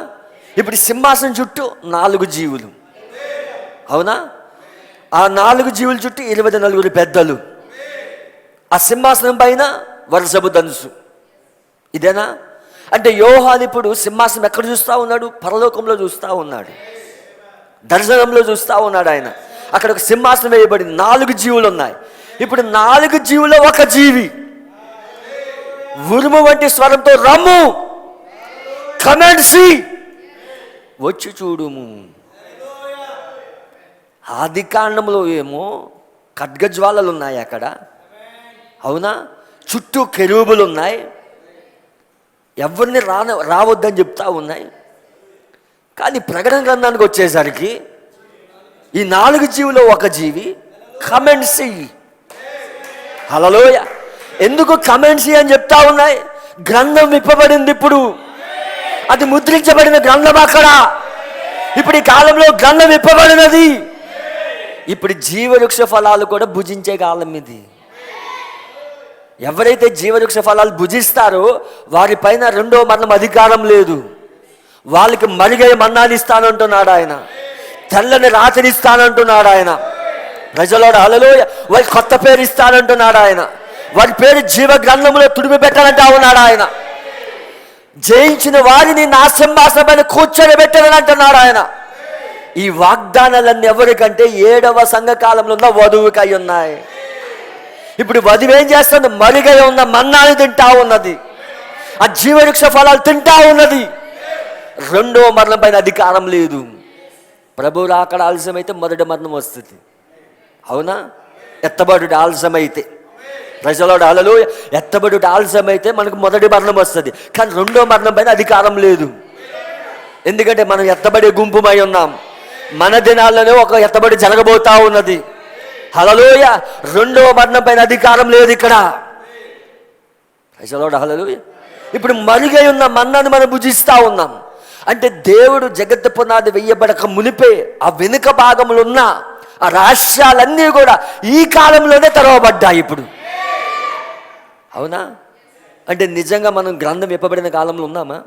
ఇప్పుడు సింహాసనం చుట్టూ 4 జీవులు. అవునా? ఆ 4 జీవుల చుట్టూ 24 పెద్దలు. ఆ సింహాసనం పైన వరుసపు ధనుసు. ఇదేనా? అంటే యోహాను ఇప్పుడు సింహాసనం ఎక్కడ చూస్తూ ఉన్నాడు? పరలోకంలో చూస్తూ ఉన్నాడు, దర్శనంలో చూస్తూ ఉన్నాడు. ఆయన అక్కడ ఒక సింహాసనం వేయబడింది, 4 జీవులు ఉన్నాయి. ఇప్పుడు 4 జీవుల్లో ఒక జీవి ఉరుము వంటి స్వరంతో రమ్ము, కమ్ అండ్ సీ, వచ్చి చూడుము. ఆది కాండంలో ఏమో ఖడ్గజ్వాలలు ఉన్నాయి అక్కడ. అవునా? చుట్టూ కెరూబులు ఉన్నాయి, ఎవరిని రావద్దని చెప్తా ఉన్నాయి. కానీ ప్రకటన గ్రంథానికి వచ్చేసరికి ఈ 4 జీవులో ఒక జీవి కమ్ అండ్ సీ. హల్లెలూయా. ఎందుకు కమ్ అండ్ సీ అని చెప్తా ఉన్నాయి? గ్రంథం విప్పబడింది ఇప్పుడు, అది ముద్రించబడిన గ్రంథం అక్కడ. ఇప్పుడు ఈ కాలంలో గ్రంథం విప్పబడినది. ఇప్పుడు జీవవృక్ష ఫలాలు కూడా భుజించే కాలం ఇది. ఎవరైతే జీవవృక్ష ఫలాలు భుజిస్తారో వారిపైన 2వ మరణం అధికారం లేదు. వాళ్ళకి మరుగై మన్నాలు ఇస్తానంటున్నాడు ఆయన, తెల్లని రాత్రి ఇస్తానంటున్నాడు ఆయన. ప్రజలోడు హల్లెలూయ. వారి కొత్త పేరు ఇస్తానంటున్నాడు ఆయన. వారి పేరు జీవ గ్రంథంలో తుడిమి పెట్టాలంటా ఉన్నాడు ఆయన. జయించిన వారిని నా సింహాసనమైన కూర్చొని పెట్టాలని అంటున్నాడు ఆయన. ఈ వాగ్దానాలన్నీ ఎవరికంటే 7వ సంఘకాలంలో ఉన్న వధువుకి అయి ఉన్నాయి. ఇప్పుడు వధువు ఏం చేస్తుంది? మరుగై ఉన్న మన్నాలు తింటా ఉన్నది, ఆ జీవవృక్ష ఫలాలు తింటా ఉన్నది. 2వ మరణం పైన అధికారం లేదు. ప్రభువు రాకడ ఆలస్యమైతే మొదటి మరణం వస్తుంది. అవునా? ఎత్తబడుట ఆలస్యమైతే, ప్రజలోడు హల్లెలూయ, ఎత్తబడుట ఆలస్యమైతే మనకు మొదటి మరణం వస్తుంది. కానీ 2వ మరణం పైన అధికారం లేదు. ఎందుకంటే మనం ఎత్తబడే గుంపుమై ఉన్నాం. మన దినాల్లోనే ఒక ఎత్తబడి జరగబోతా ఉన్నది. హల్లెలూయ. 2వ మరణం పైన అధికారం లేదు ఇక్కడ. ప్రజలోడు హల్లెలూయ. ఇప్పుడు మరుగై ఉన్న మన్నాను మనం భుజిస్తూ ఉన్నాం. అంటే దేవుడు జగత్తు పునాది వెయ్యబడక మునిపే ఆ వెనుక భాగంలో ఉన్న ఆ రహస్యాలన్నీ కూడా ఈ కాలంలోనే తెరవబడ్డాయి ఇప్పుడు. అవునా? అంటే నిజంగా మనం గ్రంథం విప్పబడిన కాలంలో ఉన్నామా?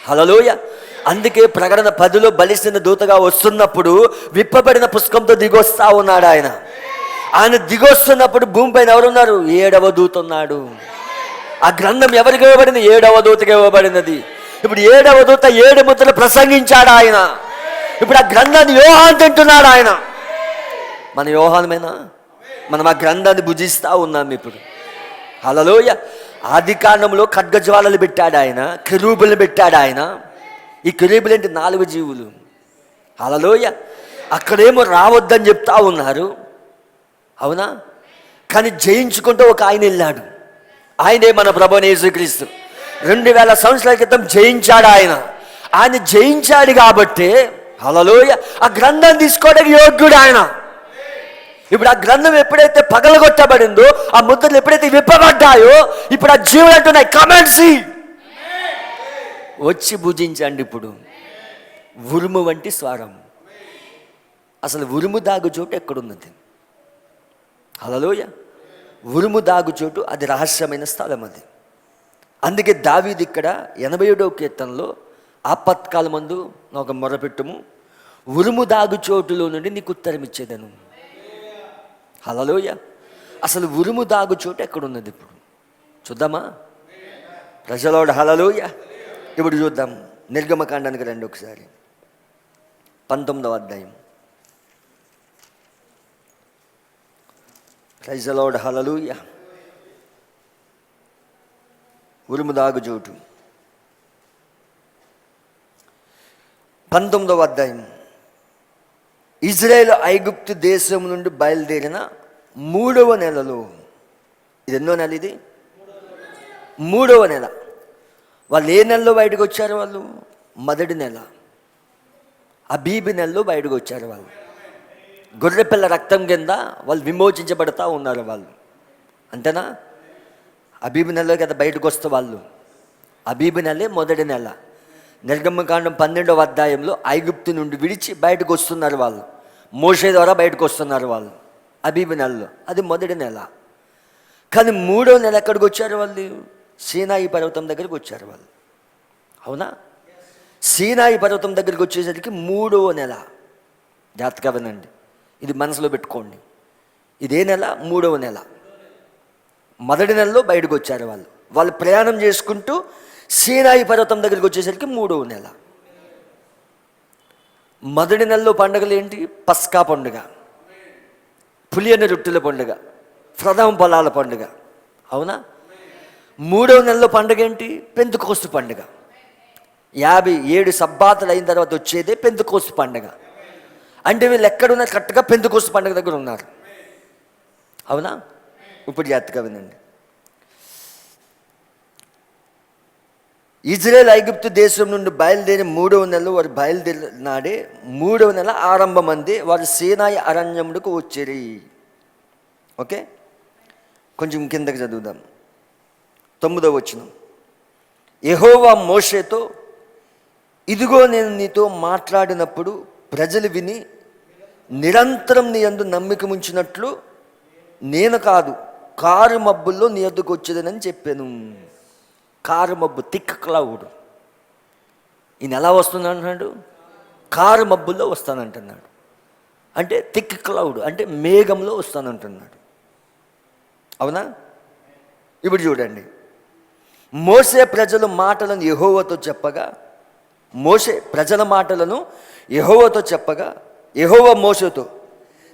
హల్లెలూయ. అందుకే ప్రకటన 10లో బలిష్ఠ దూతగా వస్తున్నప్పుడు విప్పబడిన పుస్తకంతో దిగొస్తా ఉన్నాడు ఆయన. ఆయన దిగొస్తున్నప్పుడు భూమిపైన ఎవరున్నారు? 7వ దూత ఉన్నాడు. ఆ గ్రంథం ఎవరికి ఇవ్వబడింది? 7వ దూతకి ఇవ్వబడినది. ఇప్పుడు 7వ దూత 7 ముద్రలు ప్రసంగించాడు ఆయన. ఇప్పుడు ఆ గ్రంథాన్ని యోహాను తింటున్నాడు ఆయన. మన యోహానమేనా? మనం ఆ గ్రంథాన్ని భుజిస్తూ ఉన్నాం ఇప్పుడు. హల్లెలూయ. ఆది కాండంలో ఖడ్గజ్వాలలు పెట్టాడు ఆయన, కెరూబులు పెట్టాడు ఆయన. ఈ కెరూబులు అంటే 4 జీవులు. హల్లెలూయ. అక్కడేమో రావద్దని చెప్తా ఉన్నారు. అవునా? కానీ జయించుకుంటూ ఒక ఆయన వెళ్ళాడు. ఆయనే మన ప్రభువైన యేసుక్రీస్తు. 2000 సంవత్సరాల క్రితం జయించాడు ఆయన. ఆయన జయించాడు కాబట్టి హల్లెలూయ ఆ గ్రంథం తీసుకోవడానికి యోగ్యుడు ఆయన. ఇప్పుడు ఆ గ్రంథం ఎప్పుడైతే పగలగొట్టబడిందో, ఆ ముద్రలు ఎప్పుడైతే విప్పబడ్డాయో, ఇప్పుడు ఆ జీవులు అంటున్నాయి కమ్ అండ్ సీ, వచ్చి భుజించండి. ఇప్పుడు ఉరుము వంటి స్వరం. అసలు ఉరుము దాగు చోటు ఎక్కడున్నది? హల్లెలూయ. ఉరుము దాగు చోటు అది రహస్యమైన స్థలం అది. అందుకే దావీదు ఇక్కడ 87వ కీర్తనలో ఆపత్కాలమందు నాకు మొరపెట్టుము, ఉరుము దాగు చోటులో నుండి నీకు ఉత్తరం ఇచ్చేదను. హల్లెలూయ. అసలు ఉరుము దాగు చోటు ఎక్కడున్నది? ఇప్పుడు చూద్దామా ప్రజలోడు? హల్లెలూయ. ఇప్పుడు చూద్దాం. నిర్గమకాండానికి రండి ఒకసారి. 19వ అధ్యాయం. ప్రజలోడు హల్లెలూయ. ఉరుము దాగు చోటు 19వ అధ్యాయం. ఇజ్రాయేలు ఐగుప్తు దేశం నుండి బయలుదేరిన 3వ నెలలో, ఇది ఎన్నో నెల? ఇది 3వ నెల. వాళ్ళు ఏ నెలలో బయటకు వచ్చారు? వాళ్ళు మొదటి నెల అబీబి నెలలో బయటకు వచ్చారు. వాళ్ళు గొర్రెపిల్ల రక్తం కింద వాళ్ళు విమోచించబడతా ఉన్నారు వాళ్ళు. అంతేనా? అబీబి నెలలో కదా బయటకు వస్తే వాళ్ళు. అబీబి నెలే మొదటి నెల. నిర్గమకాండం 12వ అధ్యాయంలో ఐగుప్తు నుండి విడిచి బయటకు వస్తున్నారు వాళ్ళు. మోషే ద్వారా బయటకు వస్తున్నారు వాళ్ళు అబీబి నెలలో. అది మొదటి నెల. కానీ 3వ నెల ఎక్కడికి వచ్చారు వాళ్ళు? సీనాయి పర్వతం దగ్గరికి వచ్చారు వాళ్ళు. అవునా? సీనాయి పర్వతం దగ్గరికి వచ్చేసరికి 3వ నెల. జాగ్రత్తగా వినండి, ఇది మనసులో పెట్టుకోండి. ఇదే నెల 3వ నెల. మొదటి నెలలో బయటకు వచ్చారు వాళ్ళు. వాళ్ళు ప్రయాణం చేసుకుంటూ సీనాయి పర్వతం దగ్గరికి వచ్చేసరికి 3వ నెల. మొదటి నెలలో పండుగలు ఏంటి? పస్కా పండుగ, పులియని రొట్టెల పండుగ, ప్రథమ ఫలాల పండుగ. అవునా? 3వ నెలలో పండుగ ఏంటి? పెంతెకోస్తు పండుగ. 57 సబ్బాతులు అయిన తర్వాత వచ్చేదే పెంతెకోస్తు పండుగ. అంటే వీళ్ళు ఎక్కడున్నా కరెక్ట్గా పెంతెకోస్తు పండుగ దగ్గర ఉన్నారు. అవునా? ఇప్పుడు జాగ్రత్తగా వినండి. ఇజ్రాయేల్ ఐగుప్తు దేశం నుండి బయలుదేరి 3వ నెలలో వారు బయలుదేరినాడే 3వ నెల ఆరంభమంది వారు సీనాయి అరణ్యములకు వచ్చేరి. ఓకే, కొంచెం కిందకి చదువుదాం. 9వ వచనం. యెహోవా మోషేతో, ఇదిగో నేను నీతో మాట్లాడినప్పుడు ప్రజలు విని నిరంతరం నీ యందు నమ్మిక ఉంచినట్లు నేను కాదు, కారు మబ్బుల్లో నీ యొద్దకు వచ్చేదనని చెప్పాను. కారు మబ్బు, థిక్ క్లౌడ్. ఈయన ఎలా వస్తున్నాడు? కారు మబ్బుల్లో వస్తానంటున్నాడు. అంటే థిక్ క్లౌడ్ అంటే మేఘంలో వస్తానంటున్నాడు. అవునా? ఇప్పుడు చూడండి, మోసే ప్రజల మాటలను యెహోవాతో చెప్పగా, మోసే ప్రజల మాటలను యెహోవాతో చెప్పగా, యెహోవా మోసేతో,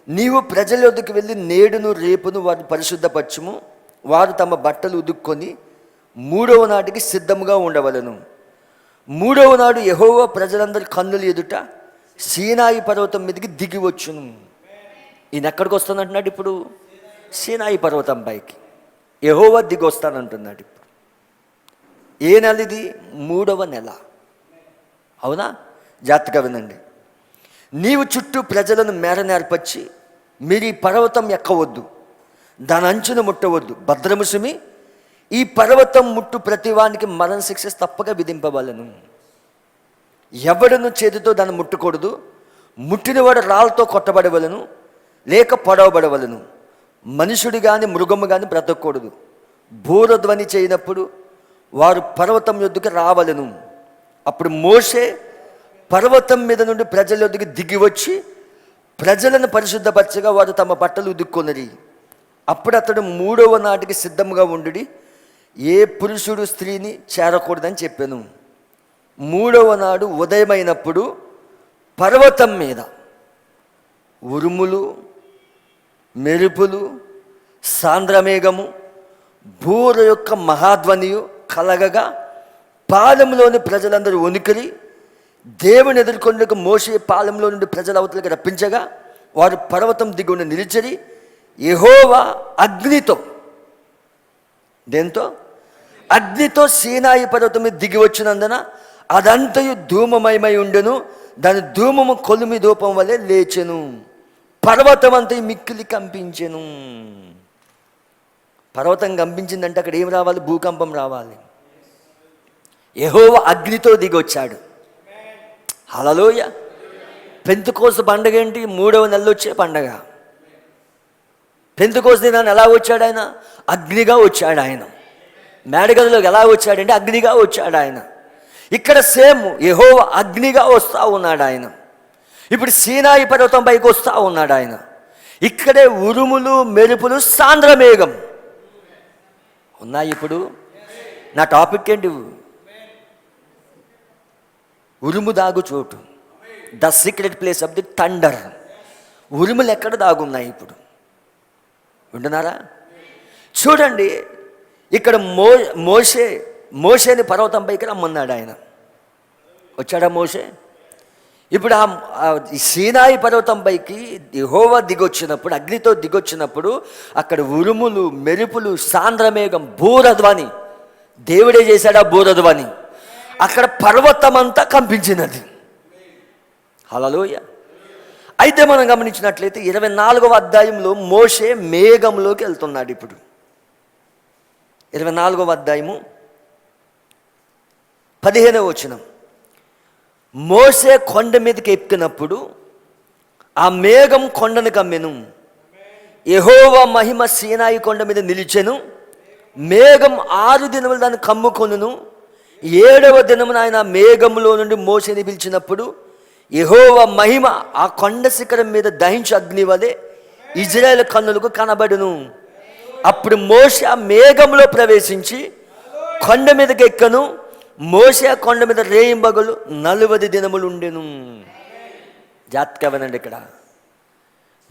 నీవు ప్రజల యొద్దకు వెళ్ళి నేడును రేపును వారిని పరిశుద్ధపరచుము, వారు తమ బట్టలు ఉదుక్కొని 3వ నాటికి సిద్ధముగా ఉండవలను. 3వ నాడు యెహోవా ప్రజలందరి కన్నుల ఎదుట సీనాయి పర్వతం మీదకి దిగి వచ్చును. ఈయన ఎక్కడికి వస్తానంటున్నాడు ఇప్పుడు? సీనాయి పర్వతం పైకి యెహోవా దిగి వస్తానంటున్నాడు. ఇప్పుడు ఏ నెల ఇది? 3వ నెల. అవునా? జాగ్రత్తగా వినండి. నీవు చుట్టూ ప్రజలను మేర నేర్పచ్చి, మీరు ఈ పర్వతం ఎక్కవద్దు, దాని అంచును ముట్టవద్దు, భద్రముసుమి ఈ పర్వతం ముట్టు ప్రతివానికి మరణ శిక్ష తప్పక విధింపవలను. ఎవడును చేతితో దాన్ని ముట్టకూడదు, ముట్టినవాడు రాళ్ళతో కొట్టబడవలను, లేక పొడవబడవలను. మనుషుడు కానీ మృగము కానీ బ్రతకూడదు. బూరధ్వని చేయనప్పుడు వారు పర్వతం యొద్దకు రావలను. అప్పుడు మోషే పర్వతం మీద నుండి ప్రజల యొద్దకు దిగి వచ్చి ప్రజలను పరిశుద్ధపరచగా వారు తమ బట్టలు ఉదుక్కొనిరి. అప్పుడు అతడు 3వ నాటికి సిద్ధంగా ఉండి ఏ పురుషుడు స్త్రీని చేరకూడదని చెప్పాను. 3వ నాడు ఉదయమైనప్పుడు పర్వతం మీద ఉరుములు, మెరుపులు, సాంద్రమేఘము, బూర యొక్క మహాధ్వనియు కలగగా పాలెంలోని ప్రజలందరూ వణికిరి. దేవుని ఎదుర్కొండకు మోషే పాలెంలో నుండి ప్రజల అవతలకి రప్పించగా వారు పర్వతం దిగున నిలిచిరి. యెహోవా అగ్నితో, దేంతో? అగ్నితో సీనాయి పర్వతం మీద దిగి వచ్చినందున అదంతయు ధూమమయమై ఉండెను. దాని ధూమము కొలిమి ధూపం వలె లేచెను. పర్వతం అంతా మిక్కిలి కంపించెను. పర్వతం కంపించిందంటే అక్కడ ఏం రావాలి? భూకంపం రావాలి. యెహోవా అగ్నితో దిగి వచ్చాడు. హల్లెలూయ. పెంతెకోస్తు పండుగ ఏంటి? 3వ నెలలో వచ్చే పండగ. పెంతెకోస్తు దినాన్ని ఎలా వచ్చాడు ఆయన? అగ్నిగా వచ్చాడు ఆయన. మేడగదిలోకి ఎలా వచ్చాడంటే అగ్నిగా వచ్చాడు ఆయన. ఇక్కడ సేమ్ యెహోవా అగ్నిగా వస్తూ ఉన్నాడు ఆయన. ఇప్పుడు సీనాయి పర్వతం పైకి వస్తూ ఉన్నాడు ఆయన. ఇక్కడే ఉరుములు, మెరుపులు, సాంద్రమేఘం ఉన్నాయి. ఇప్పుడు నా టాపిక్ ఏంటి? ఉరుము దాగు చోటు, the secret place of the thunder. ఉరుములు ఎక్కడ దాగున్నాయి ఇప్పుడు? వింటున్నారా? చూడండి, ఇక్కడ మోషేని పర్వతం పైకి రమ్మన్నాడు ఆయన. వచ్చాడా మోషే? ఇప్పుడు ఆ సీనాయి పర్వతం పైకి యెహోవా దిగొచ్చినప్పుడు, అగ్నితో దిగొచ్చినప్పుడు అక్కడ ఉరుములు, మెరుపులు, సాంద్రమేఘం, బూరధ్వని. దేవుడే చేశాడు ఆ బూరధ్వని. అక్కడ పర్వతం అంతా కంపించినది. హల్లెలూయా. అయితే మనం గమనించినట్లయితే 24వ అధ్యాయంలో మోషే మేఘంలోకి వెళ్తున్నాడు. ఇప్పుడు 24వ అధ్యాయము 15వ వచనం. మోషే కొండ మీదకి ఎక్కినప్పుడు ఆ మేఘం కొండను కమ్మెను. యెహోవా మహిమ సీనాయి కొండ మీద నిలిచెను, మేఘం 6 దినములు దాన్ని కమ్ముకొనును. 7వ దినమున ఆయన మేఘములో నుండి మోషేని పిలిచినప్పుడు యెహోవా మహిమ ఆ కొండ శిఖరం మీద దహించు అగ్ని వలె ఇజ్రాయేల్ కన్నులకు కనబడును. అప్పుడు మోషే ఆ మేఘంలో ప్రవేశించి కొండ మీదకి ఎక్కను. మోషే ఆ కొండ మీద రేయింబగలు 40 దినములు ఉండెను. జాగ్రత్తగా వినండి, ఇక్కడ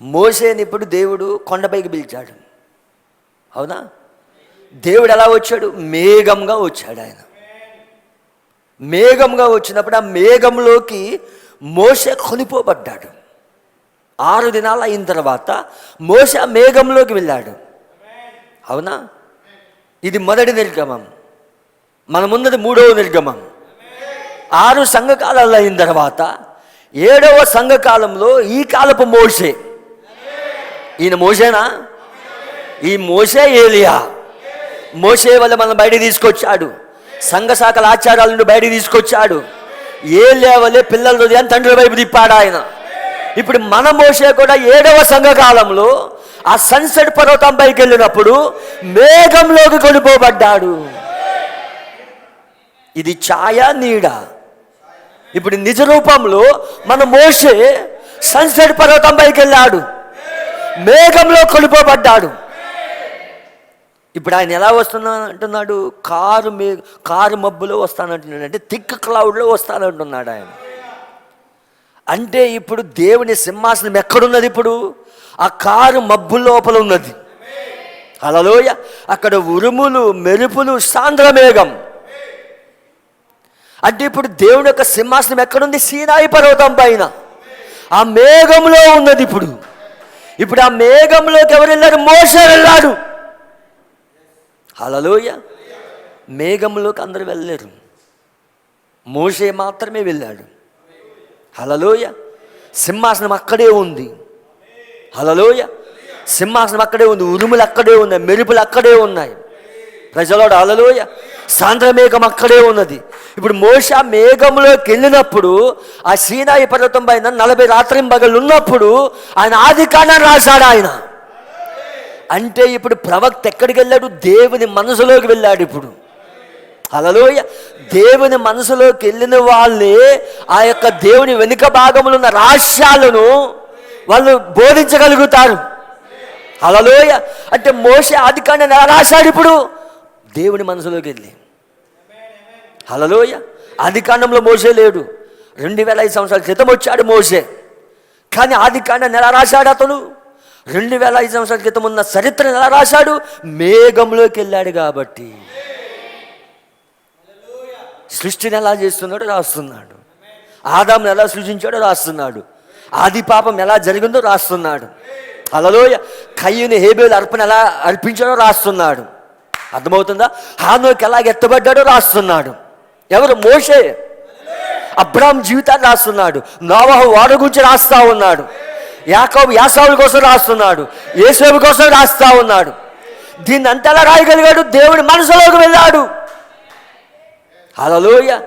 మోషేని ఇప్పుడు దేవుడు కొండపైకి పిలిచాడు. అవునా? దేవుడు ఎలా వచ్చాడు? మేఘంగా వచ్చాడు. ఆయన మేఘంగా వచ్చినప్పుడు ఆ మేఘంలోకి మోషే కొనిపోబడ్డాడు. 6 దినాలు అయిన తర్వాత మోషే ఆ మేఘంలోకి వెళ్ళాడు. అవునా? ఇది మొదటి నిర్గమం. మన ముందది 3వ నిర్గమం. 6 సంఘకాలాలు అయిన తర్వాత 7వ సంఘకాలంలో ఈ కాలపు మోషే. ఈయన మోషేనా? ఈ మోషే ఏలియా. మోషే వల్ల మనం బయట తీసుకొచ్చాడు, సంఘ శాఖల ఆచారాల నుండి బయట తీసుకొచ్చాడు. ఏలియా వల్లే పిల్లల హృదయాన్ని తండ్రి వైపు తిప్పాడు ఆయన. ఇప్పుడు మన మోషే కూడా 7వ సంఘకాలంలో ఆ సన్సెట్ పర్వతం పైకి వెళ్ళినప్పుడు మేఘంలోకి కొనిపోబడ్డాడు. ఇది ఛాయ, నీడ. ఇప్పుడు నిజ రూపంలో మన మోషే సన్సెట్ పర్వతం పైకి వెళ్ళాడు, మేఘంలో కొనిపోబడ్డాడు. ఇప్పుడు ఆయన ఎలా వస్తున్నా అంటున్నాడు? కారు మబ్బులో వస్తానంటున్నాడు. అంటే థిక్ క్లౌడ్లో వస్తానంటున్నాడు ఆయన. అంటే ఇప్పుడు దేవుని సింహాసనం ఎక్కడున్నది? ఇప్పుడు ఆ కారు మబ్బు లోపల ఉన్నది. హల్లెలూయా. అక్కడ ఉరుములు, మెరుపులు, సాంద్ర మేఘం. అంటే ఇప్పుడు దేవుని యొక్క సింహాసనం ఎక్కడుంది? సీనాయి పర్వతం పైన ఆ మేఘంలో ఉన్నది. ఇప్పుడు ఆ మేఘంలోకి ఎవరు వెళ్ళారు? మోషే వెళ్ళాడు. హల్లెలూయా. మేఘంలోకి అందరూ వెళ్ళలేరు, మోషే మాత్రమే వెళ్ళాడు. హల్లెలూయా. సింహాసనం అక్కడే ఉంది. హల్లెలూయా. సింహాసనం అక్కడే ఉంది, ఉరుములు అక్కడే ఉన్నాయి, మెరుపులు అక్కడే ఉన్నాయి. ప్రజలోడు హల్లెలూయా. సాంద్ర మేఘం అక్కడే ఉన్నది. ఇప్పుడు మోషే మేఘంలోకి వెళ్ళినప్పుడు ఆ సీనాయి పర్వతం పైన 40 రాత్రింబగళ్ళు ఉన్నప్పుడు ఆయన ఆదికాండాన్ని రాశాడు ఆయన. అంటే ఇప్పుడు ప్రవక్త ఎక్కడికి వెళ్ళాడు? దేవుని మనసులోకి వెళ్ళాడు. ఇప్పుడు హల్లెలూయా. దేవుని మనసులోకి వెళ్ళిన వాళ్ళే ఆ యొక్క దేవుని వెనుక భాగంలో ఉన్న రహస్యాలను వాళ్ళు బోధించగలుగుతారు. హల్లెలూయా. అంటే మోషే ఆదికాండాన్ని ఎలా రాశాడు? ఇప్పుడు దేవుని మనసులోకి వెళ్ళి. హల్లెలూయా. ఆదికాండంలో మోషే లేడు, 2500 సంవత్సరాల క్రితం వచ్చాడు మోషే. కానీ ఆదికాండాన్ని ఎలా రాశాడు? అతను 2500 సంవత్సరాల క్రితం ఉన్న చరిత్రను ఎలా రాశాడు? మేఘంలోకి వెళ్ళాడు కాబట్టి. సృష్టిని ఎలా చేస్తున్నాడో రాస్తున్నాడు, ఆదామును ఎలా సృజించాడో రాస్తున్నాడు, ఆది పాపం ఎలా జరిగిందో రాస్తున్నాడు. హల్లెలూయా. కయ్యూని హేబేలు అర్పణ ఎలా అర్పించాడో రాస్తున్నాడు. అర్థమవుతుందా? హానోకు ఎలా ఎత్తబడ్డాడో రాస్తున్నాడు. ఎవరు? మోషే. అబ్రాహాం జీవితాన్ని రాస్తున్నాడు, నోవహు ఓడ గురించి రాస్తా ఉన్నాడు, యాకోబు యాసావుల కోసం రాస్తున్నాడు, యేసేపు కోసం రాస్తా ఉన్నాడు. దీన్ని అంతలా రాయగలిగాడు, దేవుడి మనసులోకి వెళ్ళాడు. హల్లెలూయా.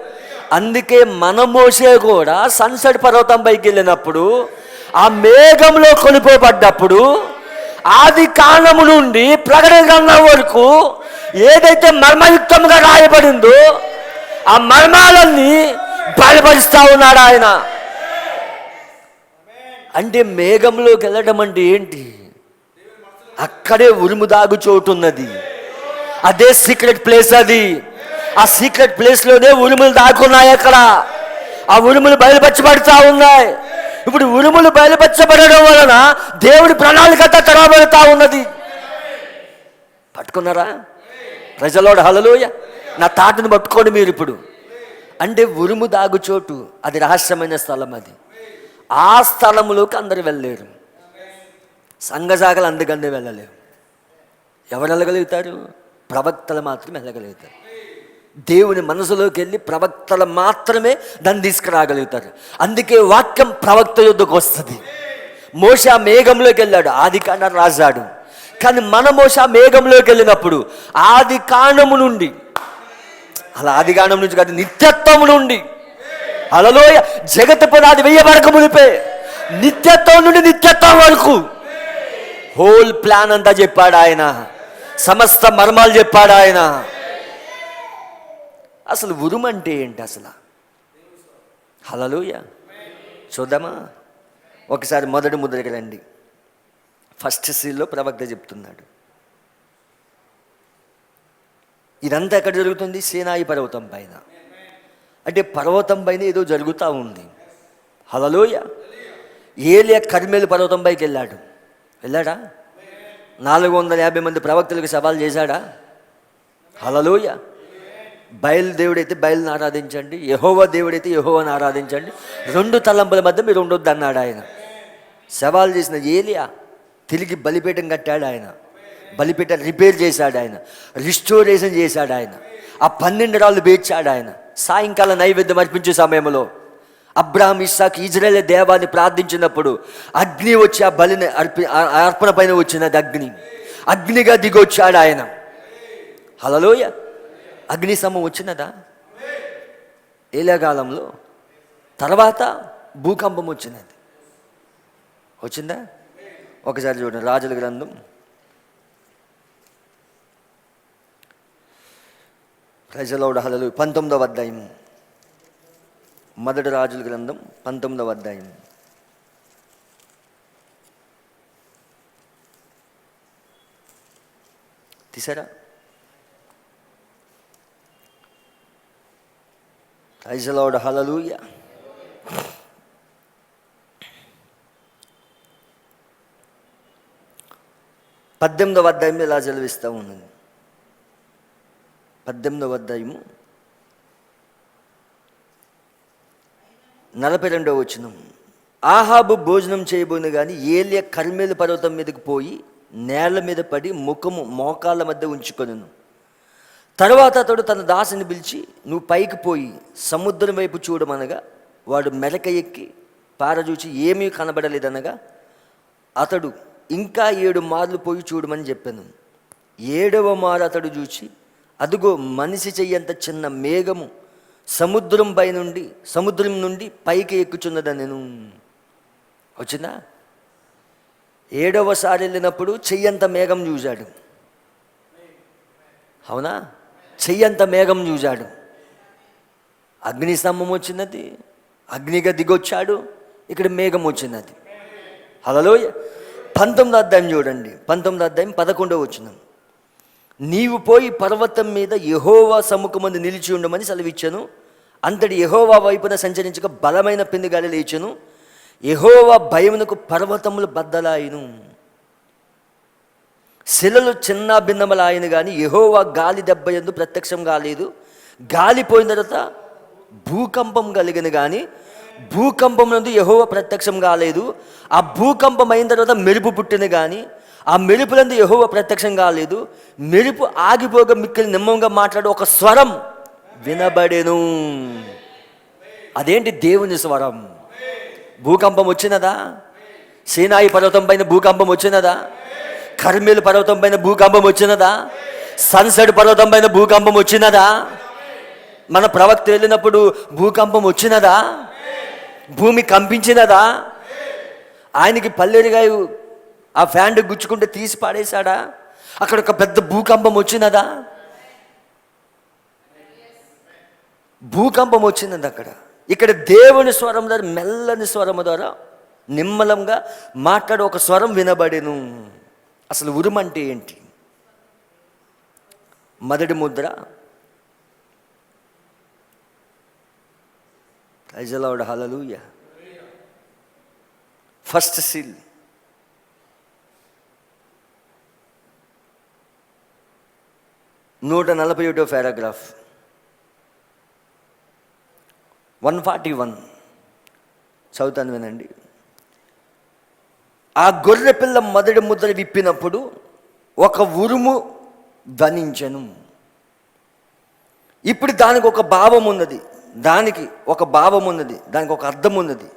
అందుకే మన మోషే కూడా సన్సెట్ పర్వతం పైకి వెళ్ళినప్పుడు ఆ మేఘంలో కొనిపోబడ్డప్పుడు ఆది కాండము నుండి ప్రకటన గ్రంథం వరకు ఏదైతే మర్మయుక్తంగా రాయబడిందో ఆ మర్మాలన్నీ బయలుపరుస్తా ఉన్నాడు ఆయన. అంటే మేఘంలోకి వెళ్ళడం అంటే ఏంటి? అక్కడే ఉరుము దాగు చోటు ఉన్నది, అదే సీక్రెట్ ప్లేస్. అది ఆ సీక్రెట్ ప్లేస్లోనే ఉరుములు దాక్కున్నాయి. అక్కడ ఆ ఉరుములు బయలుపరచబడుతూ ఉన్నాయి. ఇప్పుడు ఉరుములు బయలుపరచబడడం వలన దేవుడి ప్రణాళిక తెరవబడుతూ ఉన్నది. పట్టుకున్నారా ప్రజలోడు? హల్లెలూయా. నా తాటను పట్టుకోండి మీరు ఇప్పుడు. అంటే ఉరుము దాగు చోటు, అది రహస్యమైన స్థలం. అది ఆ స్థలంలోకి అందరు వెళ్ళలేరు, సంఘశాఖలు అందుకందే వెళ్ళలేరు. ఎవరు వెళ్ళగలుగుతారు? ప్రవక్తలు మాత్రమే వెళ్ళగలుగుతారు. దేవుని మనసులోకి వెళ్ళి ప్రవక్తలు మాత్రమే దాన్ని తీసుకురాగలుగుతారు. అందుకే వాక్యం ప్రవక్త యుద్ధకు వస్తుంది. మోషే మేఘంలోకి వెళ్ళాడు, ఆది కాండాన్ని రాశాడు. కానీ మన మోషే మేఘంలోకి వెళ్ళినప్పుడు ఆది కాండము నుండి, అలా ఆది కాండం నుంచి కాదు, నిత్యత్వము నుండి, హల్లెలూయా, జగత్తు పునాది వేయబడక మునిపే నిత్యత్వం నుండి నిత్యత్వం వరకు హోల్ ప్లాన్ అంతా చెప్పాడు ఆయన, సమస్త మర్మాలు చెప్పాడు ఆయన. అసలు ఉరుము అంటే ఏంటి అసలు? హల్లెలూయా. చూద్దామా ఒకసారి మొదటి ముద్రకి రండి. ఫస్ట్ సీల్లో ప్రవక్త చెప్తున్నాడు. ఇదంతా ఎక్కడ జరుగుతుంది? సీనాయి పర్వతం పైన. అంటే పర్వతం పైన ఏదో జరుగుతూ ఉంది. హల్లెలూయా. ఏలియా కర్మేలు పర్వతం పైకి వెళ్ళాడా? 450 మంది ప్రవక్తలకు సవాల్ చేశాడా? హల్లెలూయా. బయలు దేవుడైతే బయలుని ఆరాధించండి, యెహోవా దేవుడైతే యెహోవాని ఆరాధించండి, 2 తలంపుల మధ్య మీరు ఉండొద్దు అన్నాడు ఆయన. సవాల్ చేసిన ఏలియా తిరిగి బలిపీఠం కట్టాడు ఆయన, బలిపీఠం రిపేర్ చేశాడు ఆయన, రిస్టోరేషన్ చేశాడు ఆయన, ఆ 12 రాళ్ళు పేర్చాడు ఆయన. సాయంకాలం నైవేద్యం అర్పించే సమయంలో అబ్రహాం, ఇస్సాకు, ఇజ్రాయేల్ దేవాన్ని ప్రార్థించినప్పుడు అగ్ని వచ్చి ఆ బలిని అర్పణ పైన వచ్చినది అగ్నిగా దిగొచ్చాడు ఆయన. హల్లెలూయా. అగ్ని స్తంభం వచ్చినదా ఏలియా? తర్వాత భూకంపం వచ్చిందా? ఒకసారి చూడండి, రాజుల గ్రంథం ప్రజలౌడ హల్లెలూయా 19వ అధ్యాయం. మొదటి రాజుల గ్రంథం 19వ అధ్యాయం. తీసారా? ప్రజలౌడ హల్లెలూయా. పద్దెనిమిదవ అధ్యాయం ఇలా చదివిస్తూ ఉన్నది. 18వ అధ్యాయము 42వ వచనం. ఆహాబు భోజనం చేయబోను కానీ ఏలియా కర్మేలు పర్వతం మీదకి పోయి నేల మీద పడి ముఖము మోకాళ్ళ మధ్య ఉంచుకొనెను. తర్వాత అతడు తన దాసుని పిలిచి, నువ్వు పైకి పోయి సముద్రం వైపు చూడమనగా వాడు మెలక ఎక్కి పారచూచి ఏమీ కనబడలేదనగా అతడు ఇంకా 7 మార్లు పోయి చూడమని చెప్పాను. 7వ మారు అతడు చూచి, అదుగో మనిషి చెయ్యంత చిన్న మేఘము సముద్రం నుండి పైకి ఎక్కుచున్నదని నేను. వచ్చిందా? 7వసారి వెళ్ళినప్పుడు చెయ్యంత మేఘం చూశాడు. అవునా? చెయ్యంత మేఘం చూశాడు. అగ్ని స్తంభం వచ్చినది, అగ్నిగా దిగొచ్చాడు, ఇక్కడ మేఘం వచ్చినది. హల్లెలూయా. 19వ అధ్యాయం చూడండి, 19వ అధ్యాయం 11వ వచనం. నీవు పోయి పర్వతం మీద యెహోవా సముఖమందు నిలిచి ఉండమని సెలవిచ్చాను. అంతటి యెహోవా వైపున సంచరించక బలమైన పెనుగాలి లేచెను. యెహోవా భయమునకు పర్వతములు బద్దలాయను, శిలలు చిన్న భిన్నములాయన కానీ యెహోవా గాలి దెబ్బ యందు ప్రత్యక్షం కాలేదు. గాలి పోయిన తర్వాత భూకంపం కలిగిన కానీ భూకంపం నందు యెహోవా ప్రత్యక్షం కాలేదు. ఆ భూకంపం అయిన తర్వాత మెరుపు పుట్టిన కానీ ఆ మెరుపులందు యెహోవా ప్రత్యక్షం కాలేదు. మెరుపు ఆగిపోగా మిక్కిలి నిమ్మంగా మాట్లాడు ఒక స్వరం వినబడెను. అదేంటి? దేవుని స్వరం. భూకంపం వచ్చినదా? సీనాయి పర్వతం పైన భూకంపం వచ్చినదా? కర్మేలు పర్వతం పైన భూకంపం వచ్చినదా? సన్సెట్ పర్వతం పైన భూకంపం వచ్చినదా? మన ప్రవక్త వెళ్ళినప్పుడు భూకంపం వచ్చినదా? భూమి కంపించినదా? ఆయనకి పల్లెరిగాయ ఆ ఫ్యాన్ గుచ్చుకుంటే తీసి పాడేశాడా? అక్కడ ఒక పెద్ద భూకంపం వచ్చినదా? భూకంపం వచ్చినది అక్కడ. ఇక్కడ దేవుని స్వరం ద్వారా, మెల్లని స్వరం ద్వారా నిమ్మలంగా మాట్లాడే ఒక స్వరం వినబడెను. అసలు ఉరుమంటే ఏంటి? మొదటి ముద్ర praise the lord, hallelujah. First seal 141వ పారాగ్రాఫ్ 141 చదువుతాను వినండి. ఆ గొర్రె పిల్ల మొదటి ముద్ర విప్పినప్పుడు ఒక ఉరుము ధ్వనించెను. ఇప్పుడు దానికి ఒక భావం ఉన్నది, దానికి ఒక అర్థం ఉన్నది.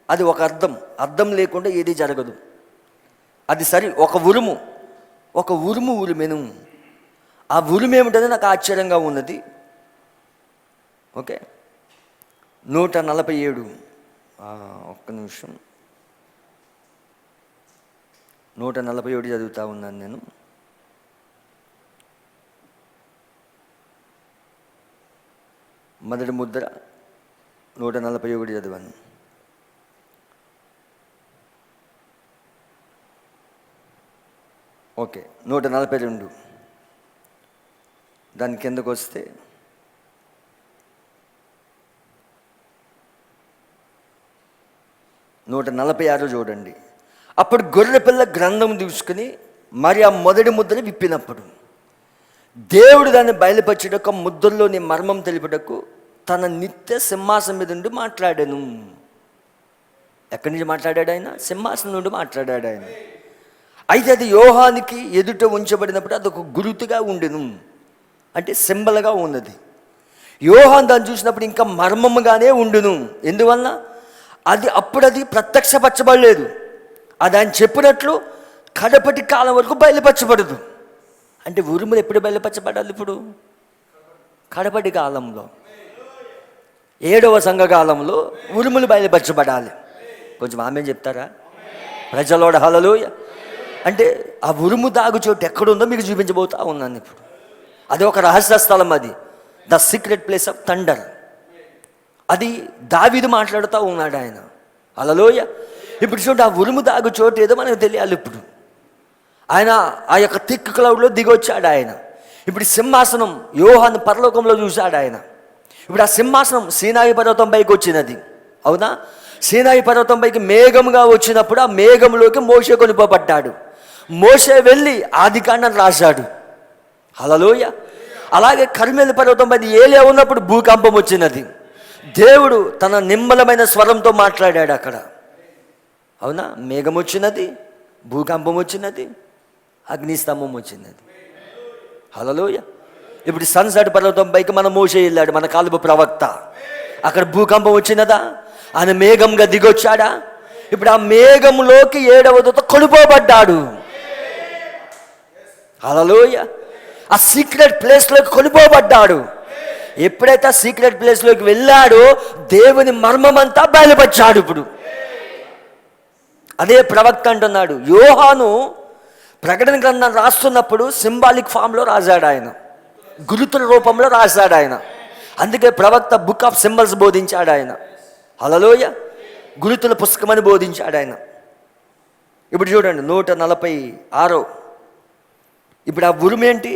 అది ఒక అర్థం లేకుండా ఏది జరగదు. అది సరి. ఒక ఉరుము ఉరిమెను. ఆ ఉరుము ఏమిటనే నాకు ఆశ్చర్యంగా ఉన్నది. ఓకే, 147 ఒక్క నిమిషం. 141 చదువుతా ఉన్నాను నేను. మొదటి ముద్ర 141 చదివాను. ఓకే, 142 దాని కిందకు వస్తే 146 చూడండి. అప్పుడు గొర్రెపిల్ల గ్రంథం తీసుకుని మరి ఆ మొదటి ముద్రని విప్పినప్పుడు దేవుడు దాన్ని బయలుపరచుటకు ముద్రలోని మర్మం తెలుపుటకు తన నిత్య సింహాసనం మీద నుండి మాట్లాడాను. ఎక్కడి నుంచి మాట్లాడాడు ఆయన? సింహాసనం నుండి మాట్లాడాడు ఆయన. అయితే అది యోహానికి ఎదుట ఉంచబడినప్పుడు అదొక గురుతుగా ఉండెను, అంటే సింబల్గా ఉన్నది. యోహాన్ దాన్ని చూసినప్పుడు ఇంకా మర్మముగానే ఉండును. ఎందువల్ల? అది ప్రత్యక్షపరచబడలేదు. అది ఆయన చెప్పినట్లు కడపటి కాలం వరకు బయలుపరచబడదు. అంటే ఉరుములు ఎప్పుడు బయలుపరచబడాలి? ఇప్పుడు కడపటి కాలంలో, 7వ సంఘకాలంలో ఉరుములు బయలుపరచబడాలి. కొంచెం ఆమె చెప్తారా ప్రజలోడ? హల్లెలూయ. అంటే ఆ ఉరుము దాగు చోటు ఎక్కడుందో మీకు చూపించబోతా ఉన్నాను ఇప్పుడు. అది ఒక రహస్య స్థలం, అది the secret place of thunder. అది దావీదు మాట్లాడుతూ ఉన్నాడు ఆయన. హల్లెలూయ. ఇప్పుడు చూడండి, ఆ ఉరుము దాగు చోటు ఏదో మనకు తెలియాలి. ఇప్పుడు ఆయన ఆ యొక్క థిక్ క్లౌడ్లో దిగొచ్చాడు ఆయన. ఇప్పుడు సింహాసనం యోహాను పరలోకంలో చూశాడు ఆయన. ఇప్పుడు ఆ సింహాసనం సీనాయి పర్వతం పైకి వచ్చినది, అవునా? సీనాయి పర్వతం పైకి మేఘముగా వచ్చినప్పుడు ఆ మేఘంలోకి మోషే కొనిపోబడ్డాడు. మోషే వెళ్ళి ఆదికాండం రాశాడు. హల్లెలూయ. అలాగే కర్మెలు పర్వతం పైన ఏలియా ఉన్నప్పుడు భూకంపం వచ్చినది. దేవుడు తన నిమ్మలమైన స్వరంతో మాట్లాడాడు అక్కడ, అవునా? మేఘం వచ్చినది, భూకంపం వచ్చినది, అగ్నిస్తంభం వచ్చినది. హల్లెలూయ. ఇప్పుడు సన్సెట్ పర్వతం పైకి మన మోషే వెళ్ళాడు, మన కాలుబు ప్రవక్త. అక్కడ భూకంపం వచ్చినదా? ఆయన మేఘంగా దిగొచ్చాడా? ఇప్పుడు ఆ మేఘంలోకి 7వ దూత కొనిపోబడ్డాడు. హల్లెలూయ. ఆ సీక్రెట్ ప్లేస్లోకి కొనిపోబడ్డాడు. ఎప్పుడైతే ఆ సీక్రెట్ ప్లేస్లోకి వెళ్ళాడో దేవుని మర్మమంతా బయలుపరిచాడు. ఇప్పుడు అదే ప్రవక్త అంటున్నాడు. యోహాను ప్రకటన గ్రంథం రాస్తున్నప్పుడు సింబాలిక్ ఫామ్లో రాశాడు ఆయన, గురుతుల రూపంలో రాశాడు ఆయన. అందుకే ప్రవక్త బుక్ ఆఫ్ సింబల్స్ బోధించాడు ఆయన. హల్లెలూయ. గురుతుల పుస్తకమని బోధించాడు ఆయన. ఇప్పుడు చూడండి 146. ఇప్పుడు ఆ ఉరుమేంటి?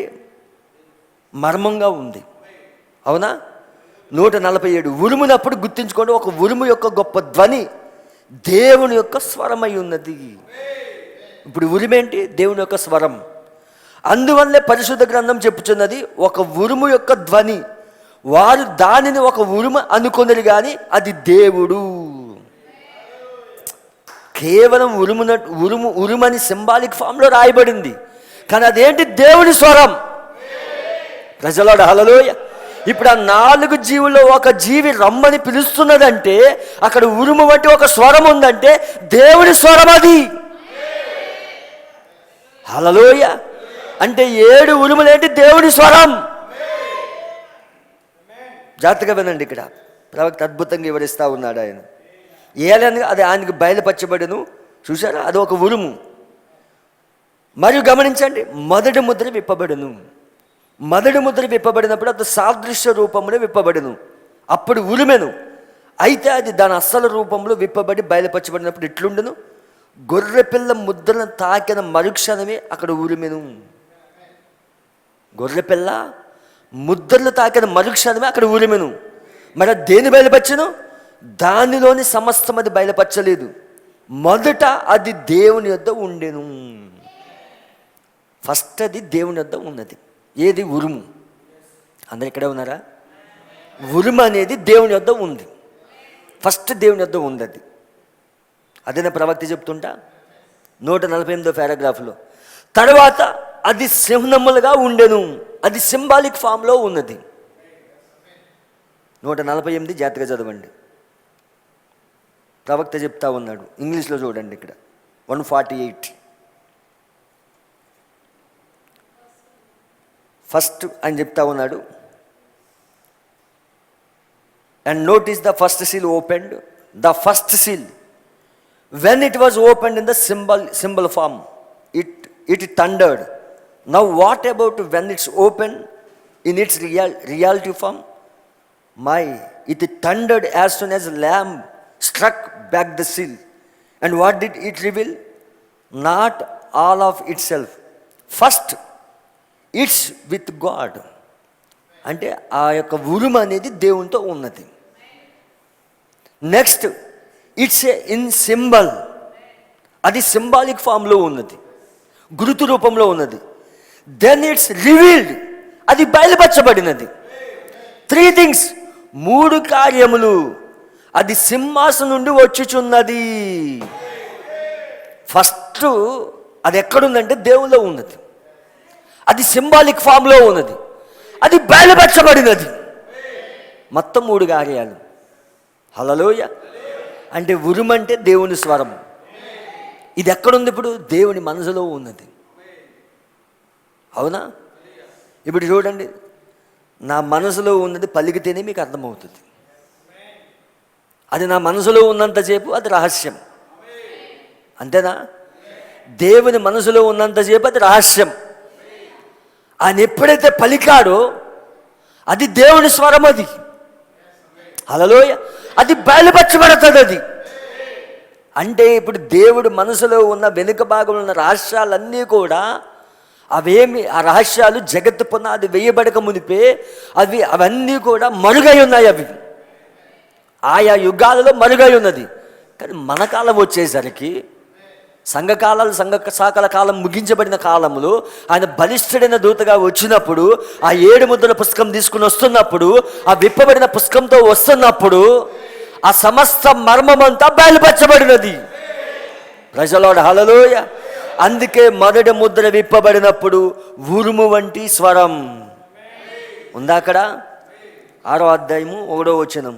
మర్మంగా ఉంది, అవునా? 147 ఉరుమునప్పుడు గుర్తించుకోండి, ఒక ఉరుము యొక్క గొప్ప ధ్వని దేవుని యొక్క స్వరమై ఉన్నది. ఇప్పుడు ఉరుమేంటి? దేవుని యొక్క స్వరం. అందువల్లే పరిశుద్ధ గ్రంథం చెప్పుచున్నది, ఒక ఉరుము యొక్క ధ్వని, వారు దానిని ఒక ఉరుము అనుకొనరు కానీ అది దేవుడు. కేవలం ఉరుమని సింబాలిక్ ఫామ్లో రాయబడింది, కానీ అదేంటి? దేవుని స్వరం. ప్రజలాడు హల్లెలూయ. ఇప్పుడు ఆ 4 జీవుల్లో ఒక జీవి రమ్మని పిలుస్తున్నదంటే అక్కడ ఉరుము వంటి ఒక స్వరం ఉందంటే దేవుని స్వరం అది. హల్లెలూయ. అంటే 7 ఉరుములేంటి? దేవుని స్వరం. జాగ్రత్తగా వినండి, ఇక్కడ ప్రవక్త అద్భుతంగా వివరిస్తూ ఉన్నాడు ఆయన. ఏలనగా అది ఆయనకు బయలుపరచబడును. చూసారా? అది ఒక ఉరుము. మరియు గమనించండి, మొదటి ముద్ర విప్పబడును. మొదటి ముద్ర విప్పబడినప్పుడు అది సాదృశ్య రూపంలో విప్పబడును, అప్పుడు ఉరిమెను. అయితే అది దాని అస్సలు రూపంలో విప్పబడి బయలుపరచబడినప్పుడు ఎట్లుండును? గొర్రెపిల్ల ముద్రను తాకిన మరుక్షణమే అక్కడ ఉరిమెను. గొర్రెపిల్ల ముద్రలు తాకిన మరుక్షణమే అక్కడ ఉరిమెను. మరి దేని బయలుపరచను? దానిలోని సమస్తం అది బయలుపరచలేదు. మొదట అది దేవుని యొద్ద ఉండెను. ఫస్ట్ అది దేవుని యొద్ద ఉన్నది. ఏది? ఉరుము. అందరు ఇక్కడే ఉన్నారా? ఉరుము అనేది దేవుని యొద్ద ఉంది. ఫస్ట్ దేవుని యొద్ద ఉంది అది. అదే నా ప్రవక్త చెప్తుంటా 148వ పారాగ్రాఫ్లో. తర్వాత అది సింహములుగా ఉండెను. అది సింబాలిక్ ఫామ్లో ఉన్నది. 148 జాగ్రత్తగా చదవండి. ప్రవక్త చెప్తా ఉన్నాడు. ఇంగ్లీష్లో చూడండి, ఇక్కడ 148. ఫస్ట్ అని చెప్తా ఉన్నాడు. And notice the first seal opened. The first seal when it was opened in the symbol form. it thundered. Now what about when it's open in its reality form? It thundered as soon as lamb struck back the seal. And what did it reveal? Not all of itself. First, it's with God. అంటే ఆ యొక్క ఉరుము అనేది దేవునితో ఉన్నది. Next, it's in symbol. అది symbolic ఫామ్లో ఉన్నది, గురుతు రూపంలో ఉన్నది. దెన్ ఇట్స్ రివీల్డ్, అది బయలుపరచబడినది. 3 థింగ్స్, 3 కార్యములు. అది సింహాసనం నుండి వచ్చుచున్నది. ఫస్ట్, అది ఎక్కడుందంటే దేవుల్లో ఉన్నది. అది సింబాలిక్ ఫామ్లో ఉన్నది, అది బయలుపరచబడినది. మొత్తం 3 కార్యాలు. హల్లెలూయా. అంటే ఉరుమంటే దేవుని స్వరం. ఇది ఎక్కడుంది? ఇప్పుడు దేవుని మనసులో ఉన్నది. అవునా? ఇప్పుడు చూడండి, నా మనసులో ఉన్నది పలికితేనే మీకు అర్థమవుతుంది. అది నా మనసులో ఉన్నంతసేపు అది రహస్యం. అంతేనా? దేవుని మనసులో ఉన్నంతసేపు అది రహస్యం. ఆయన ఎప్పుడైతే పలికాడో అది దేవుని స్వరం. అది హల్లెలూయా. అది బయలుపరచబడుతుంది. అది అంటే ఇప్పుడు దేవుడు మనసులో ఉన్న వెనుక భాగంలో ఉన్న రహస్యాలన్నీ కూడా ఆ రహస్యాలు జగత్తు పునాది వేయబడక మునిపే అవన్నీ కూడా మరుగై ఉన్నాయి. అవి ఆయా యుగాలలో మరుగై ఉన్నది. కానీ మన కాలం వచ్చేసరికి, సంఘ శాఖల కాలం ముగించబడిన కాలంలో ఆయన బలిష్ఠుడైన దూతగా వచ్చినప్పుడు, ఆ 7 ముద్రల పుస్తకం తీసుకుని వస్తున్నప్పుడు, ఆ విప్పబడిన పుస్తకంతో వస్తున్నప్పుడు ఆ సమస్త మర్మమంతా బయలుపరచబడినది. Praise the lord. హల్లెలూయా. అందుకే మొదటి ముద్ర విప్పబడినప్పుడు ఉరుము వంటి స్వరం ఉందా అక్కడ? 6వ అధ్యాయము 1వ వచనం.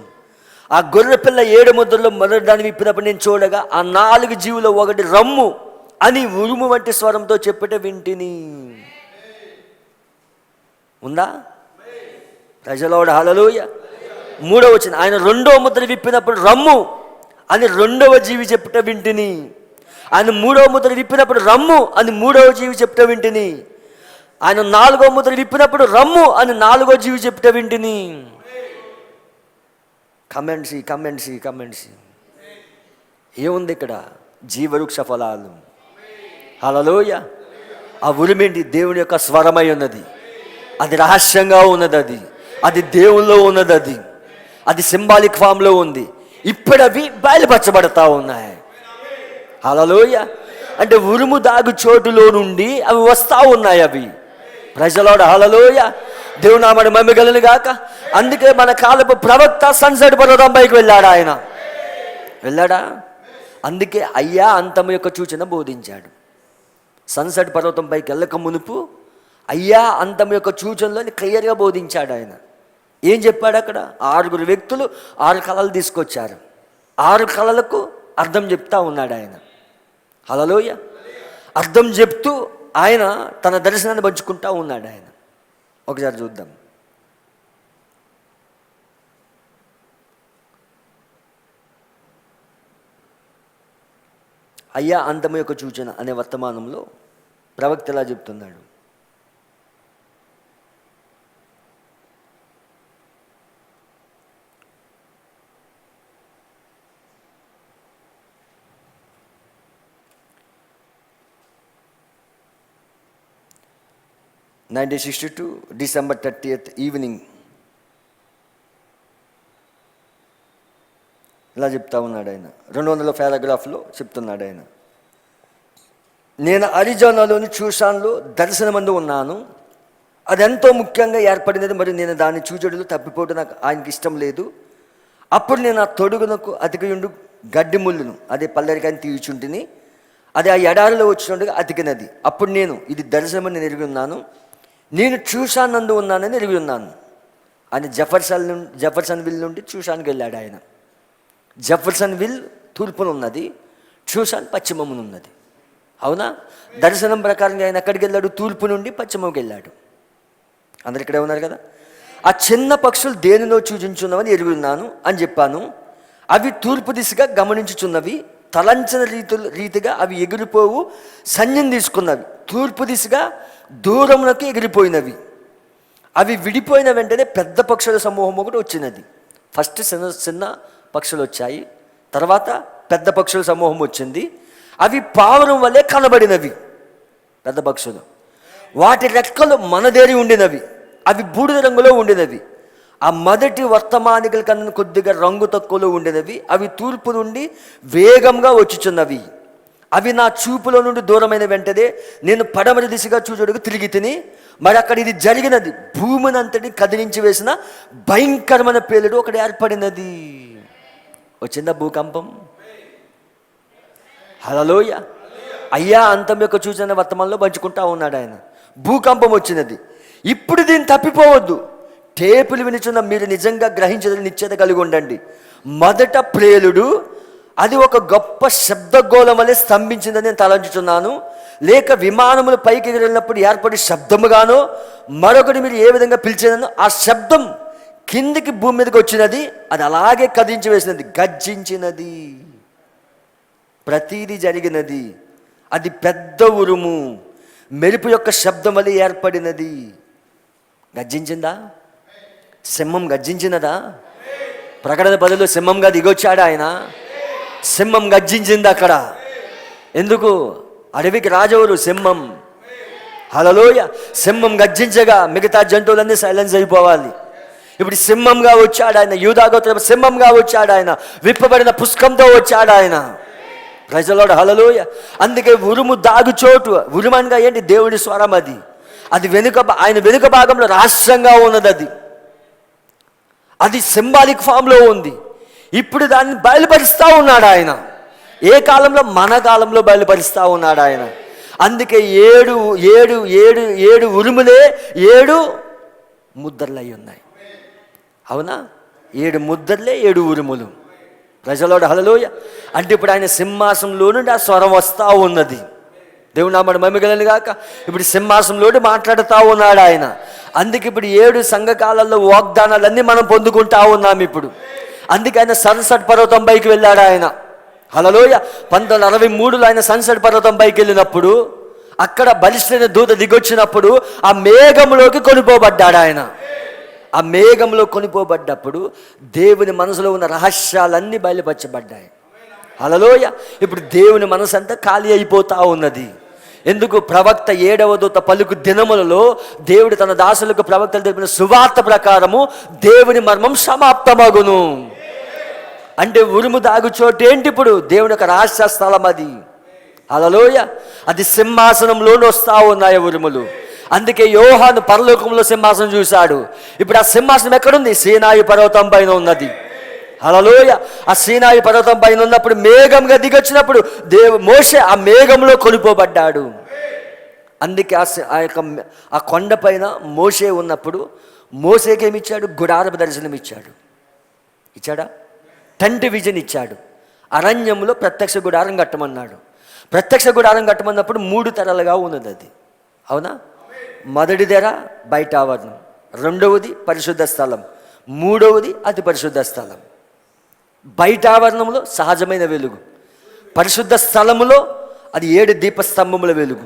ఆ గొర్రె పిల్ల 7 ముద్రలో మొదటి దాన్ని విప్పినప్పుడు నేను చూడగా ఆ 4 జీవులు ఒకటి రమ్ము అని ఉరుము వంటి స్వరంతో చెప్పట వింటిని. ఉందా? Praise the lord. హల్లెలూయా. 3వ వచనం, ఆయన 2వ ముద్ర విప్పినప్పుడు రమ్ము అని 2వ జీవి చెప్పట వింటిని. ఆయన 3వ ముద్ర విప్పినప్పుడు రమ్ము అని 3వ జీవి చెప్పట వింటిని. ఆయన 4వ ముద్ర విప్పినప్పుడు రమ్ము అని 4వ జీవి చెప్పట వింటిని. కమెంట్స్ ఏముంది ఇక్కడ? జీవవృక్ష ఫలాలు. హల్లెలూయా. ఆ ఉరిమేంటి? దేవుని యొక్క స్వరమై ఉన్నది. అది రహస్యంగా ఉన్నది. అది దేవుల్లో ఉన్నది. అది సింబాలిక్ ఫామ్లో ఉంది. ఇప్పుడు అవి బయలుపరచబడతా ఉన్నాయి. హల్లెలూయా. అంటే ఉరుము దాగు చోటులో నుండి అవి వస్తూ ఉన్నాయి. అవి ప్రైజ్ ది లార్డ్. హల్లెలూయా. దేవుని నామమున మహిమ కలుగును గాక. అందుకే మన కాలపు ప్రవక్త సన్సెట్ పర్వతం పైకి వెళ్ళాడు. ఆయన వెళ్ళాడా? అందుకే అయ్యా అంతము యొక్క సూచన బోధించాడు. సన్సెట్ పర్వతం పైకి వెళ్ళక మునుపు అయ్యా అంతము యొక్క సూచనలో క్లియర్గా బోధించాడు. ఆయన ఏం చెప్పాడు అక్కడ? 6 వ్యక్తులు 6 కళలు తీసుకొచ్చారు. 6 కళలకు అర్థం చెప్తా ఉన్నాడు ఆయన. హల్లెలూయా. అర్థం చెప్తూ ఆయన తన దర్శనాన్ని పంచుకుంటా ఉన్నాడు. ఆయన ఒకసారి చూద్దాం. అయ్యా అంతము యొక్క సూచన అనే వర్తమానంలో ప్రవక్త ఎలా చెప్తున్నాడు? December 30th ఈవినింగ్ ఇలా చెప్తా ఉన్నాడు ఆయన. 200 పారాగ్రాఫ్లో చెప్తున్నాడు ఆయన. నేను అరిజోనాలోని చూషాన్లో దర్శనమందు ఉన్నాను. అది ఎంతో ముఖ్యంగా ఏర్పడినది. మరి నేను దాన్ని చూచడులు తప్పిపోవడం నాకు ఆయనకి ఇష్టం లేదు. అప్పుడు నేను ఆ తొడుగునకు అతికియుండు గడ్డి ముళ్ళును, అదే పల్లెరికాయని తీయుచుంటిని. అది ఆ ఎడారిలో వచ్చినట్టుగా అతికినది. అప్పుడు నేను ఇది దర్శనమని నేను ఎరిగి ఉన్నాను, నేను చూషానందు ఉన్నానని ఎరిగి ఉన్నాను. ఆయన జెఫర్సన్ విల్ నుండి చూషానికి వెళ్ళాడు. ఆయన జెఫర్సన్ విల్ తూర్పున ఉన్నది, చూషాన్ పశ్చిమమున ఉన్నది. అవునా? దర్శనం ప్రకారంగా ఆయన ఎక్కడికి వెళ్ళాడు? తూర్పు నుండి పశ్చిమంకి వెళ్ళాడు. అందరు ఇక్కడే ఉన్నారు కదా. ఆ చిన్న పక్షులు దేనిలో సూచించున్నవని ఎరిగి ఉన్నాను అని చెప్పాను. అవి తూర్పు దిశగా గమనించుచున్నవి. తలంచిన రీతిగా అవి ఎగిరిపోవు సైన్యం తీసుకున్నవి. తూర్పు దిశగా దూరమునకు ఎగిరిపోయినవి. అవి విడిపోయిన వెంటనే పెద్ద పక్షుల సమూహం ఒకటి వచ్చినది. ఫస్ట్ చిన్న చిన్న పక్షులు వచ్చాయి, తర్వాత పెద్ద పక్షుల సమూహం వచ్చింది. అవి పావురం వల్లే కనబడినవి. పెద్ద పక్షులు, వాటి రెక్కలు మనదేరి ఉండినవి. అవి బూడిద రంగులో ఉండినవి. ఆ మొదటి వర్తమానికల కన్నా కొద్దిగా రంగు తక్కువలో ఉండినవి. అవి తూర్పు నుండి వేగంగా వచ్చుచున్నవి. అవి నా చూపులో నుండి దూరమైన వెంటనే నేను పడమర దిశగా చూచుటకు తిరిగి తిని, మరి అక్కడ ఇది జరిగినది. భూమిని అంతటి కదిలించి వేసిన భయంకరమైన పేలుడు ఒకటి ఏర్పడినది. వచ్చిందా భూకంపం? హల్లెలూయ. అయ్యా అంతం యొక్క సూచన వర్తమానంలో పంచుకుంటా ఉన్నాడు ఆయన. భూకంపం వచ్చినది. ఇప్పుడు దీన్ని తప్పిపోవద్దు. టేపులు వినిచున్న మీరు నిజంగా గ్రహించదని నిశ్చయత కలిగి ఉండండి. మొదట ప్రేలుడు అది ఒక గొప్ప శబ్దగోళం వలె స్తంభించిందని నేను తలంచుతున్నాను. లేక విమానములు పైకి ఎగిరినప్పుడు ఏర్పడి శబ్దముగానో, మరొకటి మీరు ఏ విధంగా పిలిచేదనో ఆ శబ్దం కిందికి భూమి మీదకి వచ్చినది. అది అలాగే కదిలించి వేసినది, గర్జించినది. ప్రతీది జరిగినది. అది పెద్ద ఉరుము, మెరుపు యొక్క శబ్దం వల్ల ఏర్పడినది. గర్జించిందా? సింహం గర్జించినదా? ప్రకటన 10లో సింహంగా దిగొచ్చాడు ఆయన. సింహం గర్జించింది అక్కడ. ఎందుకు? అడవికి రాజవులు సింహం. హల్లెలూయ. సింహం గర్జించగా మిగతా జంతువులన్నీ సైలెన్స్ అయిపోవాలి. ఇప్పుడు సింహంగా వచ్చాడు ఆయన. యూదాగోత్ర సింహంగా వచ్చాడు ఆయన. విప్పబడిన పుష్కంతో వచ్చాడు ఆయన. ప్రజలోడు హల్లెలూయ. అందుకే ఉరుము దాగుచోటు. ఉరుమనగా ఏంటి? దేవుడి స్వరం. అది ఆయన వెనుక భాగంలో రహస్యంగా ఉన్నది. అది సింబాలిక్ ఫామ్లో ఉంది. ఇప్పుడు దాన్ని బయలుపరుస్తూ ఉన్నాడు ఆయన. ఏ కాలంలో? మన కాలంలో బయలుపరుస్తూ ఉన్నాడు ఆయన. అందుకే ఏడు ఏడు ఏడు ఏడు ఉరుములే 7 ముద్రలు అయి ఉన్నాయి. అవునా? 7 ముద్రలే 7 ఉరుములు. ప్రజలోడు హల్లెలూయ. అంటే ఇప్పుడు ఆయన సింహాసనంలో నుండి ఆ స్వరం వస్తూ ఉన్నది. దేవుడు నామమున మహిమ కలుగును గాక. ఇప్పుడు సింహాసనంలో మాట్లాడుతూ ఉన్నాడు ఆయన. అందుకే ఇప్పుడు 7 సంఘకాలాల్లో వాగ్దానాలన్నీ మనం పొందుకుంటా ఉన్నాం ఇప్పుడు. అందుకే ఆయన సన్సెట్ పర్వతం పైకి వెళ్ళాడు ఆయన. హల్లెలూయ. 1963లో ఆయన సన్సెట్ పర్వతం పైకి వెళ్ళినప్పుడు అక్కడ బలిష్ఠైన దూత దిగొచ్చినప్పుడు ఆ మేఘంలోకి కొనిపోబడ్డాడు ఆయన. ఆ మేఘంలో కొనిపోబడ్డప్పుడు దేవుని మనసులో ఉన్న రహస్యాలన్నీ బయలుపరచబడ్డాయి. హల్లెలూయ. ఇప్పుడు దేవుని మనసు అంతా ఖాళీ అయిపోతా ఉన్నది. ఎందుకు? ప్రవక్త 7వ దూత పలుకు దినములలో దేవుడు తన దాసులకు ప్రవక్తలు తెలిపిన సువార్త ప్రకారము దేవుని మర్మం సమాప్తమగును. అంటే ఉరుము దాగుచోటు ఏంటి? ఇప్పుడు దేవుని యొక్క రహస్య స్థలం అది. హల్లెలూయ. అది సింహాసనంలోనే వస్తూ ఉన్నాయి ఉరుములు. అందుకే యోహాను పరలోకంలో సింహాసనం చూశాడు. ఇప్పుడు ఆ సింహాసనం ఎక్కడుంది? సీనాయి పర్వతం పైన ఉన్నది. హల్లెలూయ. ఆ సీనాయి పర్వతం పైన ఉన్నప్పుడు మేఘంగా దిగొచ్చినప్పుడు మోషే ఆ మేఘంలో కొనిపోబడ్డాడు. అందుకే ఆ కొండ పైన మోషే ఉన్నప్పుడు మోషేకి ఏమి ఇచ్చాడు? గుడారపు దర్శనం ఇచ్చాడు. ఇచ్చాడా? టెంట్ విజన్ ఇచ్చాడు. అరణ్యంలో ప్రత్యక్ష గుడారం కట్టమన్నాడు. ప్రత్యక్ష గుడారం కట్టమన్నప్పుడు 3 తెరలుగా ఉన్నది అది. అవునా? మొదటి తెర బయట ఆవరణం, రెండవది పరిశుద్ధ స్థలం, మూడవది అతి పరిశుద్ధ స్థలం. బయట ఆవరణంలో సహజమైన వెలుగు, పరిశుద్ధ స్థలములో అది 7 దీపస్తంభముల వెలుగు,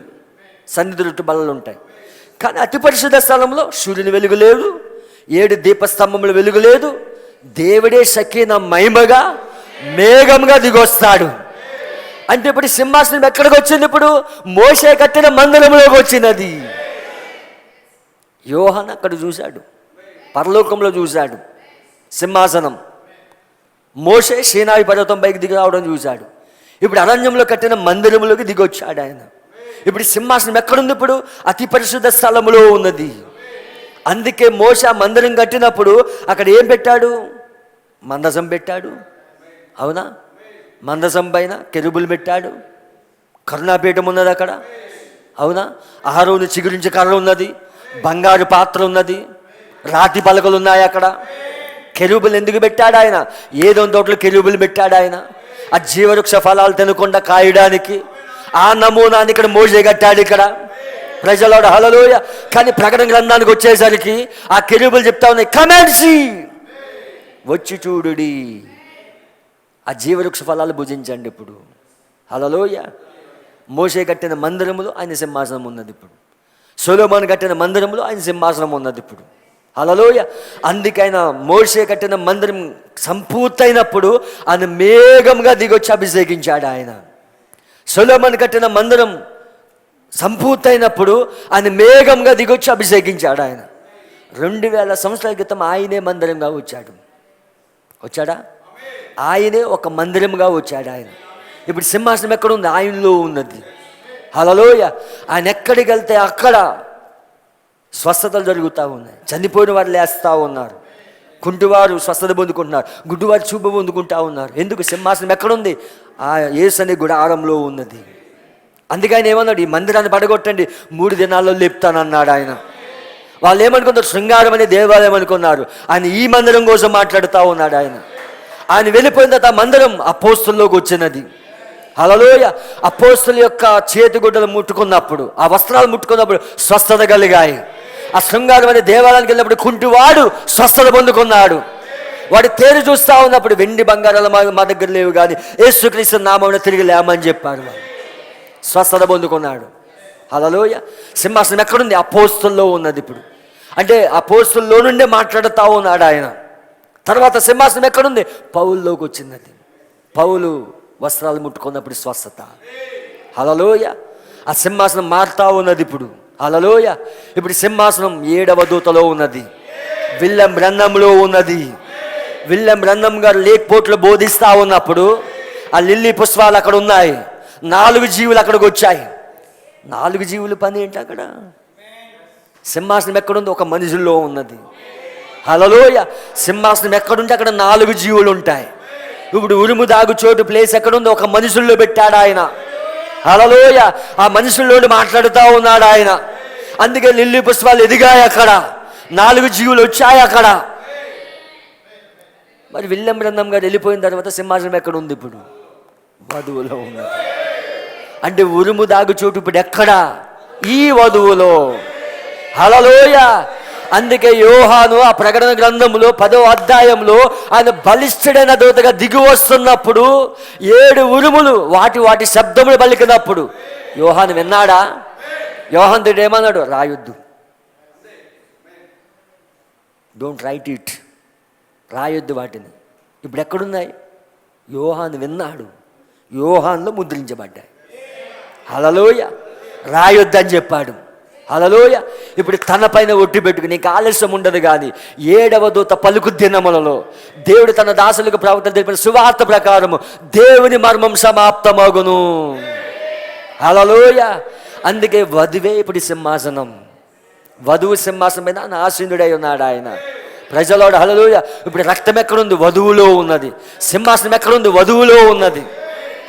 సన్నిధి రొట్టె బల్లలు ఉంటాయి. కానీ అతి పరిశుద్ధ స్థలంలో సూర్యుని వెలుగు లేదు, 7 దీపస్తంభముల వెలుగు లేదు. దేవుడే షకీనా మహిమగా మేఘంగా దిగొస్తాడు. అంటే ఇప్పుడు సింహాసనం ఎక్కడికి వచ్చింది? ఇప్పుడు మోషే కట్టిన మందిరంలోకి వచ్చినది. యోహాను అక్కడ చూశాడు, పరలోకంలో చూశాడు సింహాసనం. మోషే సీనాయి పర్వతం పైకి దిగి రావడం చూశాడు. ఇప్పుడు అరణ్యంలో కట్టిన మందిరంలోకి దిగొచ్చాడు ఆయన. ఇప్పుడు సింహాసనం ఎక్కడుంది? ఇప్పుడు అతి పరిశుద్ధ స్థలములో ఉన్నది. అందుకే మోషే ఆ మందిరం కట్టినప్పుడు అక్కడ ఏం పెట్టాడు? మందసం పెట్టాడు. అవునా? మందసం పైన కెరూబులు పెట్టాడు. కరుణాపీఠం ఉన్నది అక్కడ. అవునా? అహరోను చిగురించి కర్ర ఉన్నది, బంగారు పాత్ర ఉన్నది, రాతి పలకలు ఉన్నాయి అక్కడ. కెరూబులు ఎందుకు పెట్టాడు ఆయన? ఏదో తోటలో కెరూబులు పెట్టాడు ఆయన. ఆ జీవవృక్ష ఫలాలు తినకుండా కాయడానికి. ఆ నమూనాన్ని ఇక్కడ మోషే కట్టాడు ఇక్కడ. ప్రజలోడు హల్లెలూయ. కానీ ప్రకటన గ్రంథానికి వచ్చేసరికి ఆ కెరూబులు చెప్తా ఉన్నాయి, కమ్ అండ్ సీ, వచ్చి చూడుడి, ఆ జీవవృక్ష ఫలాలు భుజించండి. ఇప్పుడు హల్లెలూయ. మోషే కట్టిన మందిరములో ఆయన సింహాసనం ఉన్నది ఇప్పుడు. సొలొమోను కట్టిన మందిరంలో ఆయన సింహాసనం ఉన్నది ఇప్పుడు. హల్లెలూయ. అందుకైనా మోషే కట్టిన మందిరం సంపూర్తయినప్పుడు ఆయన మేఘంగా దిగొచ్చి అభిషేకించాడు ఆయన. సొలొమోను కట్టిన మందిరం సంపూర్తయినప్పుడు ఆయన మేఘంగా దిగొచ్చి అభిషేకించాడు ఆయన. 2000 సంవత్సరాల క్రితం ఆయనే మందిరంగా వచ్చాడా? ఆయనే ఒక మందిరంగా వచ్చాడు ఆయన. ఇప్పుడు సింహాసనం ఎక్కడ ఉంది? ఆయనలో ఉన్నది. హల్లెలూయ. ఆయన ఎక్కడికి వెళ్తే అక్కడ స్వస్థతలు జరుగుతూ ఉన్నాయి. చనిపోయిన వారు లేస్తూ ఉన్నారు. కుంటివారు స్వస్థత పొందుకుంటున్నారు. గుడ్డివారు చూపు పొందుకుంటూ ఉన్నారు. ఎందుకు? సింహాసనం ఎక్కడుంది? ఆ యేసు అనే గుడారంలో ఉన్నది. అందుకే ఆయన ఏమన్నాడు? ఈ మందిరాన్ని పడగొట్టండి, 3 దినాల్లో లేపుతానన్నాడు ఆయన. వాళ్ళు ఏమనుకున్నారు? శృంగారం అనే దేవాలయం అనుకున్నారు. ఆయన ఈ మందిరం కోసం మాట్లాడుతూ ఉన్నాడు ఆయన. ఆయన వెళ్ళిపోయిన తర్వాత ఆ మందిరం అపోస్తుల్లోకి వచ్చినది. హల్లెలూయ. అపోస్తుల యొక్క చేతిగుడ్డలు ముట్టుకున్నప్పుడు, ఆ వస్త్రాలు ముట్టుకున్నప్పుడు స్వస్థత కలిగాయి. ఆ శృంగారం అనే దేవాలయానికి వెళ్ళినప్పుడు కుంటివాడు స్వస్థత పొందుకున్నాడు. వాడు తేరు చూస్తూ ఉన్నప్పుడు వెండి బంగారాలు మా దగ్గర లేవు కానీ యేసుక్రీస్తు నామమున తిరిగి లేమని చెప్పారు. వాడు స్వస్థత పొందుకున్నాడు. హల్లెలూయ. సింహాసనం ఎక్కడుంది? అపోస్తుల్లో ఉన్నది ఇప్పుడు. అంటే అపోస్తుల్లో నుండే మాట్లాడుతూ ఉన్నాడు ఆయన. తర్వాత సింహాసనం ఎక్కడుంది? పౌల్లోకి వచ్చింది. పౌలు వస్త్రాలు ముట్టుకున్నప్పుడు స్వస్థత. హల్లెలూయ. ఆ సింహాసనం మారుతా ఉన్నది ఇప్పుడు. హల్లెలూయ. ఇప్పుడు సింహాసనం 7వ దూతలో ఉన్నది. విలియం బ్రన్నంలో ఉన్నది. విలియం బ్రన్నం గారు లేక్పోర్ట్లో బోధిస్తూ ఉన్నప్పుడు ఆ లిల్లీ పుష్పాలు అక్కడ ఉన్నాయి. 4 జీవులు అక్కడికి వచ్చాయి. 4 జీవుల పని ఏంటి అక్కడ? సింహాసనం ఎక్కడుంది? ఒక మనుషుల్లో ఉన్నది. హల్లెలూయ. సింహాసనం ఎక్కడుంటే అక్కడ 4 జీవులు ఉంటాయి. ఇప్పుడు ఉరుము దాగు చోటు ప్లేస్ ఎక్కడుందో ఒక మనుషుల్లో పెట్టాడు ఆయన. హల్లెలూయ. ఆ మనుషుల్లోని మాట్లాడుతూ ఉన్నాడు ఆయన. అందుకే లిల్లీ పుష్పాలు ఎదిగాయి అక్కడ. 4 జీవులు వచ్చాయి అక్కడ. మరి విలియం బ్రన్నం గారు వెళ్ళిపోయిన తర్వాత సింహాసనం ఎక్కడ ఉంది? ఇప్పుడు వధువులో ఉన్నది. అంటే ఉరుము దాగు చోటు ఇప్పుడు ఎక్కడ? ఈ వధువులో. హల్లెలూయ. అందుకే యోహాను ఆ ప్రకటన గ్రంథంలో 10వ అధ్యాయంలో ఆయన బలిష్ఠుడైన దూతగా దిగి వస్తున్నప్పుడు 7 ఉరుములు వాటి శబ్దములు పలికినప్పుడు యోహాను విన్నాడా? యోహానుడు ఏమన్నాడు? రాయొద్దు, డోంట్ రైట్ ఇట్, రాయొద్దు వాటిని. ఇప్పుడు ఎక్కడున్నాయి? యోహాను విన్నాడు, యోహానులో ముద్రించబడ్డాయి. హల్లెలూయ. రాయొద్దని చెప్పాడు. హల్లెలూయ. ఇప్పుడు తన పైన ఒట్టి పెట్టుకుని నీకు ఆలస్యం ఉండదు కానీ 7వ దూత పలుకు దినములలో దేవుడు తన దాసులకు ప్రవక్తలు తెలిపిన సువార్త ప్రకారము దేవుని మర్మం సమాప్తమగును. హల్లెలూయ. అందుకే వధువే ఇప్పుడు సింహాసనం. వధువు సింహాసనం మీద ఆసీనుడై ఉన్నాడు ఆయన. ప్రజలోడు. హల్లెలూయ. ఇప్పుడు రక్తం ఎక్కడుంది? వధువులో ఉన్నది. సింహాసనం ఎక్కడుంది? వధువులో ఉన్నది.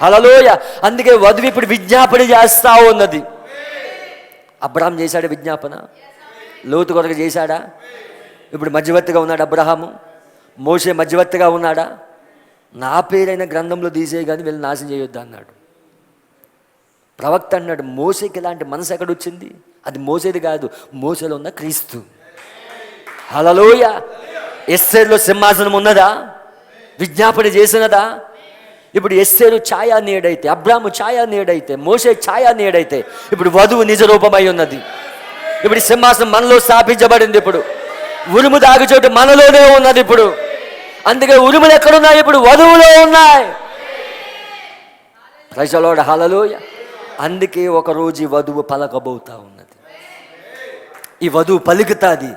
హల్లెలూయ. అందుకే వధువు ఇప్పుడు విజ్ఞాపన చేస్తూ ఉన్నది. అబ్రహాం చేశాడు విజ్ఞాపన, లోతు కొరకు చేశాడా? ఇప్పుడు మధ్యవర్తిగా ఉన్నాడు అబ్రహాము. మోషే మధ్యవర్తిగా ఉన్నాడా? నా పేరైన గ్రంథంలో తీసే కానీ వీళ్ళు నాశనం చేయొద్దు అన్నాడు. ప్రవక్త అన్నాడు మోసేకి ఇలాంటి మనసు ఎక్కడొచ్చింది? అది మోసేది కాదు, మోసేలో ఉన్న క్రీస్తు. హల్లెలూయ. ఎస్తేరులో సింహాసనం ఉన్నదా? విజ్ఞాపన చేసినదా? ఇప్పుడు ఎస్తేరు ఛాయా నీడైతే, అబ్రాము ఛాయా నీడైతే, మోషే ఛాయా నీడైతే ఇప్పుడు వధువు నిజ రూపమై ఉన్నది. ఇప్పుడు సింహాసనం మనలో స్థాపించబడింది. ఇప్పుడు ఉరుము దాగు చోటు మనలోనే ఉన్నది. ఇప్పుడు అందుకే ఉరుములు ఎక్కడున్నాయి? ఇప్పుడు వధువులో ఉన్నాయి. Praise the Lord. హల్లెలూయ. అందుకే ఒకరోజు ఈ వధువు పలకబోతా ఉన్నది. ఈ వధువు పలుకుతుంది.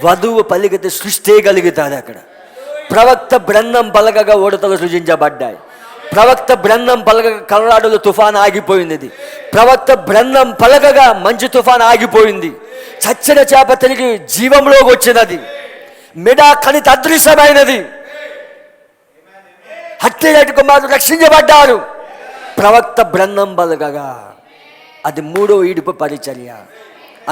వధువు పలికితే సృష్టి కలుగుతుంది. అక్కడ ప్రవక్త బ్రహ్మం పలకగా ఉడతలు సృజించబడ్డాయి. ప్రవక్త బ్రహ్మం పలకగా కలరాడులో తుఫాన్ ఆగిపోయింది. ప్రవక్త బ్రహ్మం పలకగా మంచు తుఫాన్ ఆగిపోయింది. చచ్చిన చేప తిరిగి జీవంలోకి వచ్చినది. మిడా కణిత అదృశ్యమైనది. హత్యలేటి కుమారులు రక్షించబడ్డారు. ప్రవక్త బ్రహ్మం పలకగా. అది 3వ ఈడుపు పరిచర్య.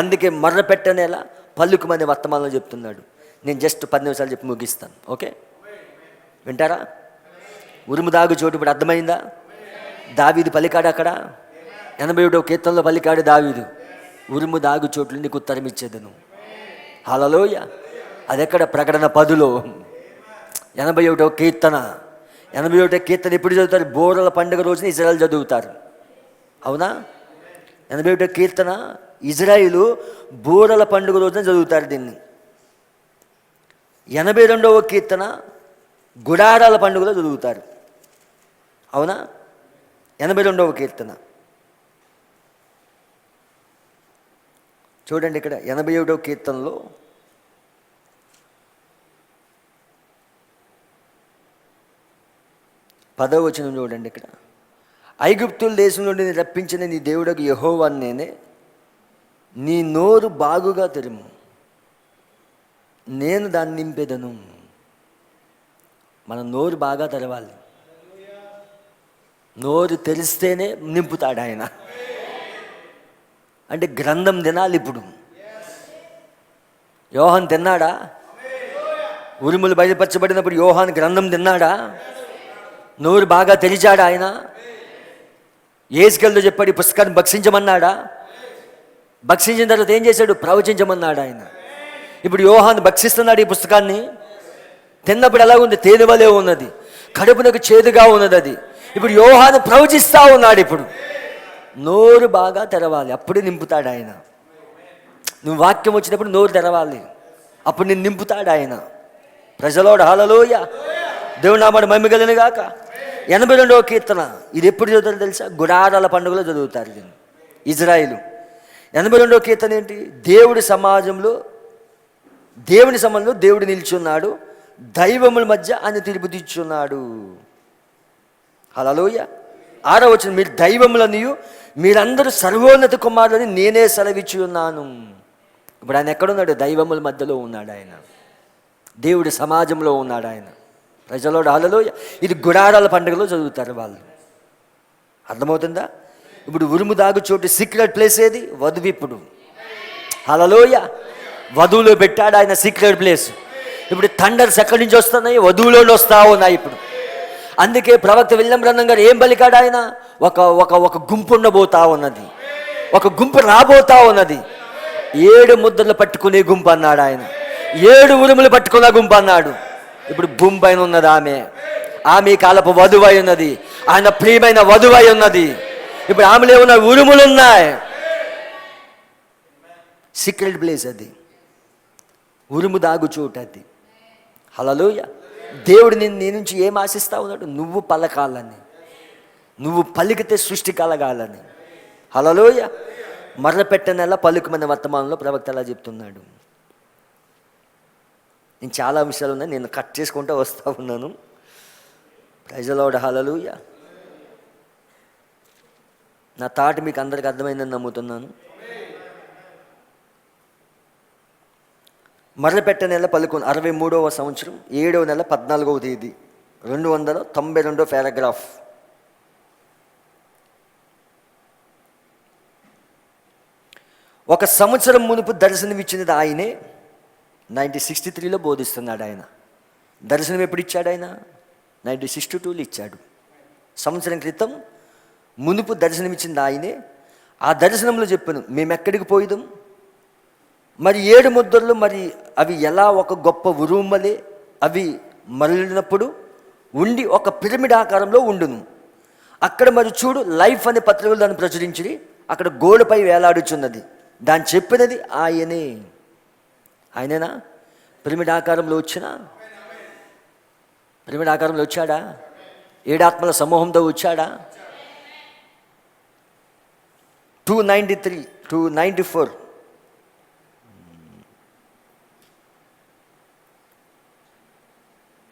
అందుకే మర్ర పెట్టనేలా పలుకుమని వర్తమానంలో చెప్తున్నాడు. నేను జస్ట్ 10 నిమిషాలు చెప్పి ముగిస్తాను. ఓకే, వింటారా? ఉరుము దాగు చోటు ఇప్పుడు అర్థమైందా? దావీదు పలికాడు అక్కడ. 81వ కీర్తనలో పలికాడు దావీదు, ఉరుము దాగు చోట్లు నీకు ఉత్తరం ఇచ్చేదను. హల్లెలూయ. అది ఎక్కడ? ప్రకటన 10లో 81వ కీర్తన 81వ కీర్తన ఎప్పుడు చదువుతారు? బోరల పండుగ రోజున ఇజ్రాయెల్ చదువుతారు. అవునా? 81వ కీర్తన ఇజ్రాయిలు బోరల పండుగ రోజున చదువుతారు దీన్ని. 82వ కీర్తన గుడారాల పండుగలో చదువుతారు. అవునా? 82వ కీర్తన చూడండి, ఇక్కడ 81వ కీర్తనలో 10వ వచనం చూడండి. ఇక్కడ ఐగుప్తుల దేశం నుండి రప్పించిన నీ దేవుడకు యెహోవాను నేనే, నీ నోరు బాగుగా తెరుము, నేను దాన్ని నింపెదను. మన నోరు బాగా తెరవాలి. నోరు తెరిస్తేనే నింపుతాడు ఆయన. అంటే గ్రంథం తినాలి. ఇప్పుడు యోహాన్ తిన్నాడా? ఉరుములు బయలుపరచబడినప్పుడు యోహాన్ గ్రంథం తిన్నాడా? నోరు బాగా తెరిచాడా ఆయన? యేసుకెళ్తూ చెప్పాడు, ఈ పుస్తకాన్ని భక్షించమన్నాడా? భక్షించిన తర్వాత ఏం చేశాడు? ప్రవచించమన్నాడు ఆయన. ఇప్పుడు యోహాన్ భక్షిస్తున్నాడు ఈ పుస్తకాన్ని. తిన్నప్పుడు ఎలా ఉంది? తేనె వలె ఉన్నది, కడుపునకు చేదుగా ఉన్నది అది. ఇప్పుడు యోహాను ప్రవచిస్తూ ఉన్నాడు. ఇప్పుడు నోరు బాగా తెరవాలి, అప్పుడు నింపుతాడు ఆయన. నువ్వు వాక్యం వచ్చినప్పుడు నోరు తెరవాలి, అప్పుడు నేను నింపుతాడు ఆయన. ప్రజలోడు హల్లెలూయా, దేవుడు నామమున మహిమ కలుగును గాక. 82వ కీర్తన ఇది ఎప్పుడు చదువుతారు తెలుసా? గుడారాల పండుగలో చదువుతారు దీన్ని ఇజ్రాయిలు. 82వ కీర్తన ఏంటి? దేవుని సమాజంలో దేవుడు నిల్చున్నాడు, దైవముల మధ్య ఆయన తీర్పు తీర్చున్నాడు. హల్లెలూయా. 6వ వచనం, మీరు దైవములనియు మీరందరూ సర్వోన్నత కుమారులని నేనే సెలవిచ్చి ఉన్నాను. ఇప్పుడు ఆయన ఎక్కడున్నాడు? దైవముల మధ్యలో ఉన్నాడు ఆయన, దేవుడి సమాజంలో ఉన్నాడు ఆయన. ప్రజలోడు హల్లెలూయా. ఇది గుడారాల పండుగలో చదువుతారు వాళ్ళు. అర్థమవుతుందా? ఇప్పుడు ఉరుము దాగు చోటు సీక్రెట్ ప్లేస్ ఏది? వధువు. ఇప్పుడు హల్లెలూయా, వధువులో పెట్టాడు ఆయన సీక్రెట్ ప్లేస్. ఇప్పుడు థండర్స్ ఎక్కడి నుంచి వస్తున్నాయి? వధువులో వస్తా ఉన్నాయి ఇప్పుడు. అందుకే ప్రవక్త విలియం బ్రన్హం గారు ఏం పలికాడు ఆయన? ఒక గుంపు ఉండబోతా ఉన్నది, ఒక గుంపు రాబోతా ఉన్నది. 7 ముద్రలు పట్టుకునే గుంపు అన్నాడు ఆయన, 7 ఉరుములు పట్టుకున్న గుంపు అన్నాడు. ఇప్పుడు భూమి పైన ఉన్నది ఆమె కాలపు వధువై ఉన్నది, ఆయన ప్రియమైన వధువై ఉన్నది. ఇప్పుడు ఆమెలో ఉన్న ఉరుములు ఉన్నాయి. సీక్రెట్ ప్లేస్ అది, ఉరుము దాగు చోటు అది. హల్లెలూయా. దేవుడు నీ నుంచి ఏం ఆశిస్తా ఉన్నాడు? నువ్వు పలకాలని, నువ్వు పలికితే సృష్టి కలగాలని. హల్లెలూయా. మరలపెట్టనెలా పలుకుమన్న వర్తమానంలో ప్రవక్త అలా చెప్తున్నాడు. నేను చాలా విషయాలు ఉన్నాయి, నేను కట్ చేసుకుంటూ వస్తూ ఉన్నాను. Praise the lord. హల్లెలూయా. నా థాట్ మీకు అందరికి అర్థమైందని నమ్ముతున్నాను. మరలపెట్ట నెల 63వ సంవత్సరం 7వ నెల 14వ తేదీ 292 పారాగ్రాఫ్. ఒక సంవత్సరం మునుపు దర్శనమిచ్చినది ఆయనే. 1963లో బోధిస్తున్నాడు ఆయన. దర్శనం ఎప్పుడు ఇచ్చాడు ఆయన? 1962లో ఇచ్చాడు. సంవత్సరం క్రితం మునుపు దర్శనమిచ్చింది ఆయనే. ఆ దర్శనంలో చెప్పాను, మేము ఎక్కడికి పోయిదాం? మరి 7 ముద్రలు, మరి అవి ఎలా ఒక గొప్ప ఉరుమలే అవి మరలినప్పుడు ఉండి ఒక పిరమిడ్ ఆకారంలో ఉండును. అక్కడ మరి చూడు, లైఫ్ అనే పత్రికలు దాన్ని ప్రచురించి అక్కడ గోడపై వేలాడుచున్నది. దాన్ని చెప్పినది ఆయనేనా? పిరమిడ్ ఆకారంలో వచ్చాడా? 7 ఆత్మల సమూహంతో వచ్చాడా? 293 294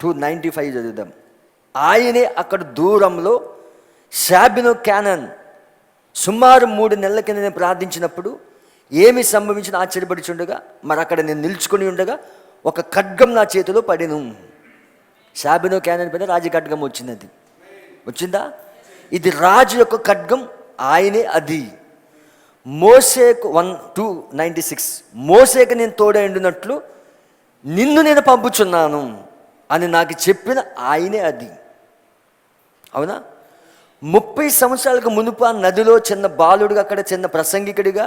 295 చదువుదాం. ఆయనే అక్కడ దూరంలో షాబిను క్యానన్ సుమారు 3 నెలల కింద నేను ప్రార్థించినప్పుడు ఏమి సంభవించిన ఆశ్చర్యపడుచుండగా, మరి అక్కడ నేను నిల్చుకొని ఉండగా ఒక ఖడ్గం నా చేతిలో పడిను. షాబిను క్యానన్ పైన రాజు ఖడ్గం వచ్చిందా? ఇది రాజు యొక్క ఖడ్గం, ఆయనే అది. మోసేకు 296 మోసేకు నేను తోడైండునట్లు నిన్ను నేను పంపుచున్నాను అని నాకు చెప్పిన ఆయనే అది. అవునా? 30 సంవత్సరాలకు మునుపు ఆ నదిలో చిన్న బాలుడుగా, అక్కడ చిన్న ప్రసంగికుడిగా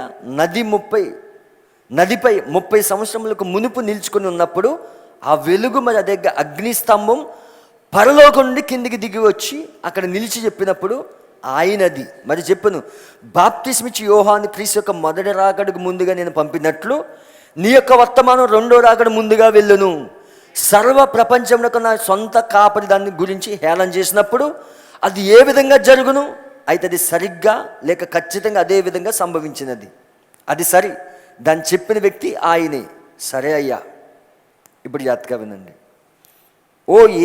నదిపై 30 సంవత్సరములకు మునుపు నిల్చుకొని ఉన్నప్పుడు ఆ వెలుగు మరి అదే అగ్నిస్తంభం పరలోకం నుండి కిందికి దిగి వచ్చి అక్కడ నిలిచి చెప్పినప్పుడు ఆయనది. మరి చెప్పను, బాప్తిస్మిచ్చి యోహాను క్రీస్తు యొక్క మొదటి రాకడకు ముందుగా నేను పంపినట్లు నీ యొక్క వర్తమానం రెండో రాకడ ముందుగా వెళ్ళును. సర్వ ప్రపంచంలో నా సొంత కాపరి దాని గురించి హేళన చేసినప్పుడు అది ఏ విధంగా జరుగును? అయితే అది సరిగ్గా లేక ఖచ్చితంగా అదే విధంగా సంభవించినది. అది సరి, దాన్ని చెప్పిన వ్యక్తి ఆయనే. సరే అయ్యా, ఇప్పుడు జాగ్రత్తగా వినండి.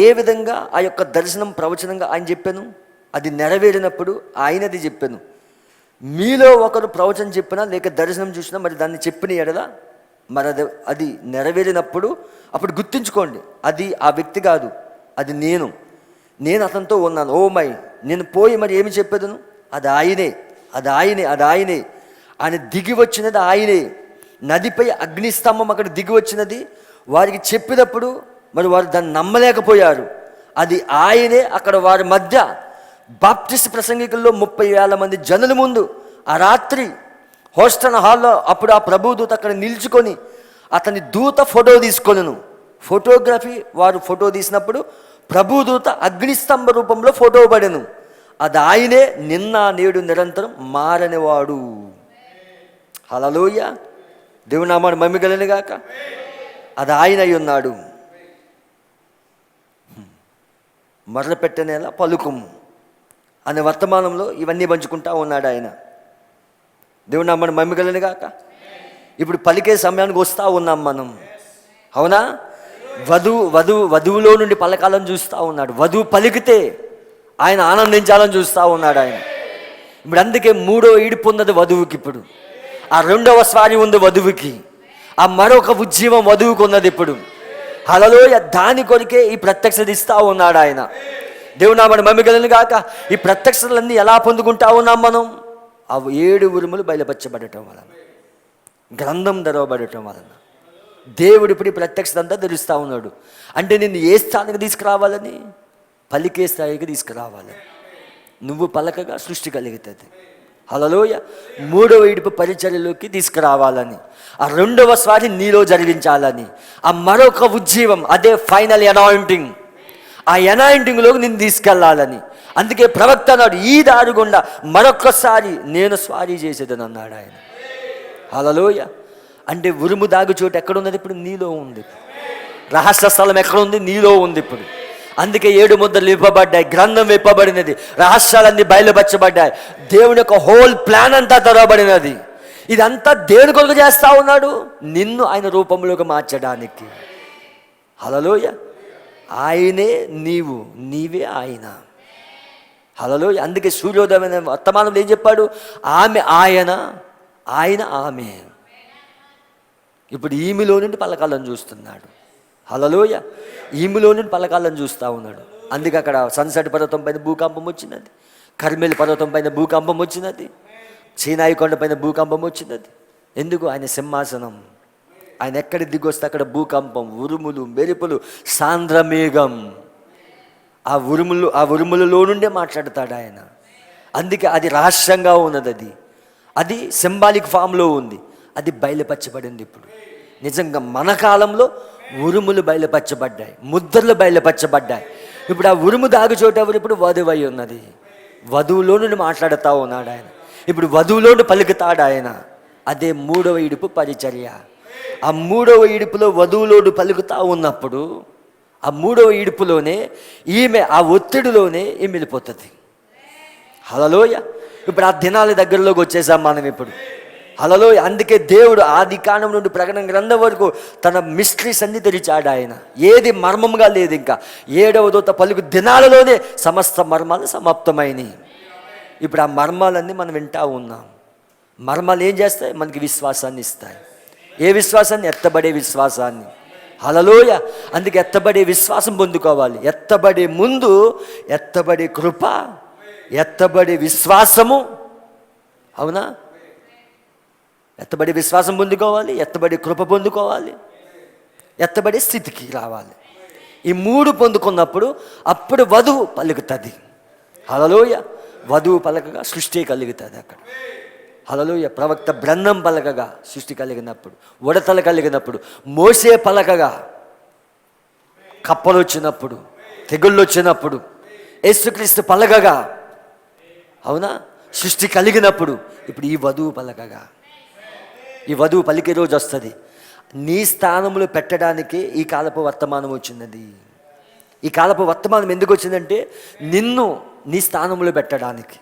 ఏ విధంగా ఆ యొక్క దర్శనం ప్రవచనంగా ఆయన చెప్పాను, అది నెరవేరినప్పుడు ఆయనది చెప్పాను. మీలో ఒకరు ప్రవచనం చెప్పినా లేక దర్శనం చూసినా మరి దాన్ని చెప్పిన ఎడల మరి అది నెరవేరినప్పుడు అప్పుడు గుర్తుంచుకోండి, అది ఆ వ్యక్తి కాదు, అది నేను అతనితో ఉన్నాను. నేను పోయి మరి ఏమి చెప్పేదను? అది ఆయనే, అది ఆయనే, అది ఆయనే. ఆయన దిగి వచ్చినది ఆయనే. నదిపై అగ్నిస్తంభం అక్కడ దిగి వచ్చినది. వారికి చెప్పినప్పుడు మరి వారు దాన్ని నమ్మలేకపోయారు. అది ఆయనే అక్కడ వారి మధ్య బాప్టిస్ట్ ప్రసంగికుల్లో 30,000 మంది జనుల ముందు ఆ రాత్రి హోస్టన్ హాల్లో అప్పుడు ఆ ప్రభుదూత అక్కడ నిల్చుకొని అతని దూత ఫోటో తీసుకొనను. ఫోటోగ్రఫీ వారు ఫోటో తీసినప్పుడు ప్రభుదూత అగ్నిస్తంభ రూపంలో ఫోటో పడెను. అది ఆయనే, నిన్న నేడు నిరంతరం మారనివాడు. హల్లెలూయా, దేవుని నామమున మహిమ కలుగును గాక. అది ఆయన అయి ఉన్నాడు. మొదలుపెట్టనేలా పలుకుము అనే వర్తమానంలో ఇవన్నీ పంచుకుంటా ఉన్నాడు ఆయన. దేవుని నామమున మహిమ కలుగును గాక. ఇప్పుడు పలికే సమయానికి వస్తూ ఉన్నాం మనం, అవునా? వధువులో నుండి పలకాలను చూస్తూ ఉన్నాడు. వధువు పలికితే ఆయన ఆనందించాలని చూస్తూ ఉన్నాడు ఆయన. ఇప్పుడు అందుకే 3వ ఈడుపు ఉన్నది వధువుకి. ఇప్పుడు ఆ 2వ స్వారీ ఉంది వధువుకి. ఆ మరొక ఉజ్జీవం వధువుకు ఉన్నది ఇప్పుడు. హల్లెలూయా, దాని కొరికే ఈ ప్రత్యక్షత ఇస్తూ ఉన్నాడు ఆయన. దేవుని నామమున మహిమ కలుగును గాక. ఈ ప్రత్యక్షతలన్నీ ఎలా పొందుకుంటా ఉన్నాం మనం? ఆ 7 ఉరుములు బయలుపరచబడటం వలన, గ్రంథం తెరవబడటం వలన దేవుడు ఇప్పుడు ఈ ప్రత్యక్షత అంతా తెలుస్తూ ఉన్నాడు. అంటే నిన్ను ఏ స్థాయికి తీసుకురావాలని? పలికే స్థాయికి తీసుకురావాలని. నువ్వు పలకగా సృష్టి కలుగుతుంది. హల్లెలూయా. 3వ ఈడుపు పరిచర్యలోకి తీసుకురావాలని, ఆ 2వ స్వారీ నీలో జరిగించాలని, ఆ మరొక ఉజ్జీవం, అదే ఫైనల్ అనాయింటింగ్, ఆ అనాయింటింగ్లోకి నిన్ను తీసుకెళ్లాలని. అందుకే ప్రవక్త అన్నాడు, ఈ దారి గుండా మరొక్కసారి నేను స్వారీ చేసేదని అన్నాడు ఆయన. హల్లెలూయా. అంటే ఉరుము దాగు చోటు ఎక్కడున్నది? ఇప్పుడు నీలో ఉంది. రహస్య స్థలం ఎక్కడుంది? నీలో ఉంది ఇప్పుడు. అందుకే 7 ముద్రలు విప్పబడ్డాయి, గ్రంథం విప్పబడినది, రహస్యాలన్నీ బయలుపరచబడ్డాయి, దేవుని యొక్క హోల్ ప్లాన్ అంతా తెరవబడినది. ఇదంతా దేవుని కొరకు చేస్తా ఉన్నాడు, నిన్ను ఆయన రూపంలోకి మార్చడానికి. హల్లెలూయా. ఆయనే నీవు, నీవే ఆయన. హల్లెలూయా. అందుకే సూర్యోదయమైన వర్తమానంలో ఏం చెప్పాడు? ఆమె ఆయన, ఆయన ఆమె. ఇప్పుడు ఈమెలో నుండి పలకాలను చూస్తున్నాడు. హల్లెలూయా. ఈమెలో నుండి పలకాలను చూస్తూ ఉన్నాడు. అందుకే అక్కడ సన్సెట్ పర్వతం పైన భూకంపం వచ్చినది, కర్మెల్ పర్వతం పైన భూకంపం వచ్చినది, సీనాయి కొండ పైన భూకంపం వచ్చినది. ఎందుకు? ఆయన సింహాసనం. ఆయన ఎక్కడ దిగొస్తే అక్కడ భూకంపం, ఉరుములు, మెరుపులు, సాంద్రమేఘం. ఆ ఉరుములలో నుండే మాట్లాడతాడు ఆయన. అందుకే అది రహస్యంగా ఉన్నది. అది సింబాలిక్ ఫామ్లో ఉంది. అది బయలుపరచబడింది ఇప్పుడు. నిజంగా మన కాలంలో ఉరుములు బయలుపరచబడ్డాయి, ముద్రలు బయలుపరచబడ్డాయి. ఇప్పుడు ఆ ఉరుము దాగు చోటు ఎవరు? ఇప్పుడు వధువై ఉన్నది. వధువులో నుండి మాట్లాడుతూ ఉన్నాడు ఆయన. ఇప్పుడు వధువులో నుండి పలుకుతాడు ఆయన. అదే 3వ ఈడుపు పరిచర్య. ఆ 3వ ఈడుపులో వధువులోడు పలుకుతా ఉన్నప్పుడు ఆ 3వ ఈడుపులోనే ఈమె ఆ ఒత్తిడిలోనే ఈమె వెళ్ళిపోతుంది. హల్లెలూయా. ఇప్పుడు ఆ దినాల దగ్గరలోకి వచ్చేసాం మనం ఇప్పుడు. హల్లెలూయా. అందుకే దేవుడు ఆది కాండం నుండి ప్రకటన గ్రంథం వరకు తన మిస్టరీస్ అన్ని తెరిచాడు ఆయన. ఏది మర్మంగా లేదు. ఇంకా 7వ దూత పలుకు దినాలలోనే సమస్త మర్మాలు సమాప్తమైనవి. ఇప్పుడు ఆ మర్మాలన్నీ మనం వింటా ఉన్నాం. మర్మాలు ఏం చేస్తాయి? మనకి విశ్వాసాన్ని ఇస్తాయి. ఏ విశ్వాసాన్ని? ఎత్తబడే విశ్వాసాన్ని. హల్లెలూయా. అందుకే ఎత్తబడే విశ్వాసం పొందుకోవాలి. ఎత్తబడే ముందు ఎత్తబడే కృప, ఎత్తబడే విశ్వాసము. అవునా? ఎత్తబడే విశ్వాసం పొందుకోవాలి, ఎత్తబడే కృప పొందుకోవాలి, ఎత్తబడే స్థితికి రావాలి. ఈ 3 పొందుకున్నప్పుడు అప్పుడు వధువు పలుకుతుంది. హల్లెలూయా. వధువు పలకగా సృష్టి కలుగుతుంది అక్కడ. హల్లెలూయా. ప్రవక్త బ్రహ్మం పలకగా సృష్టి కలిగినప్పుడు, ఉడతలు కలిగినప్పుడు, మోసే పలకగా కప్పలు వచ్చినప్పుడు, తెగుళ్ళు వచ్చినప్పుడు, యేసుక్రీస్తు పలకగా, అవునా, సృష్టి కలిగినప్పుడు ఇప్పుడు ఈ వధువు పలకగా, ఈ వధువు పలికే రోజు వస్తుంది. నీ స్థానంలో పెట్టడానికి ఈ కాలపు వర్తమానం వచ్చినది. ఈ కాలపు వర్తమానం ఎందుకు వచ్చిందంటే నిన్ను నీ స్థానంలో పెట్టడానికి,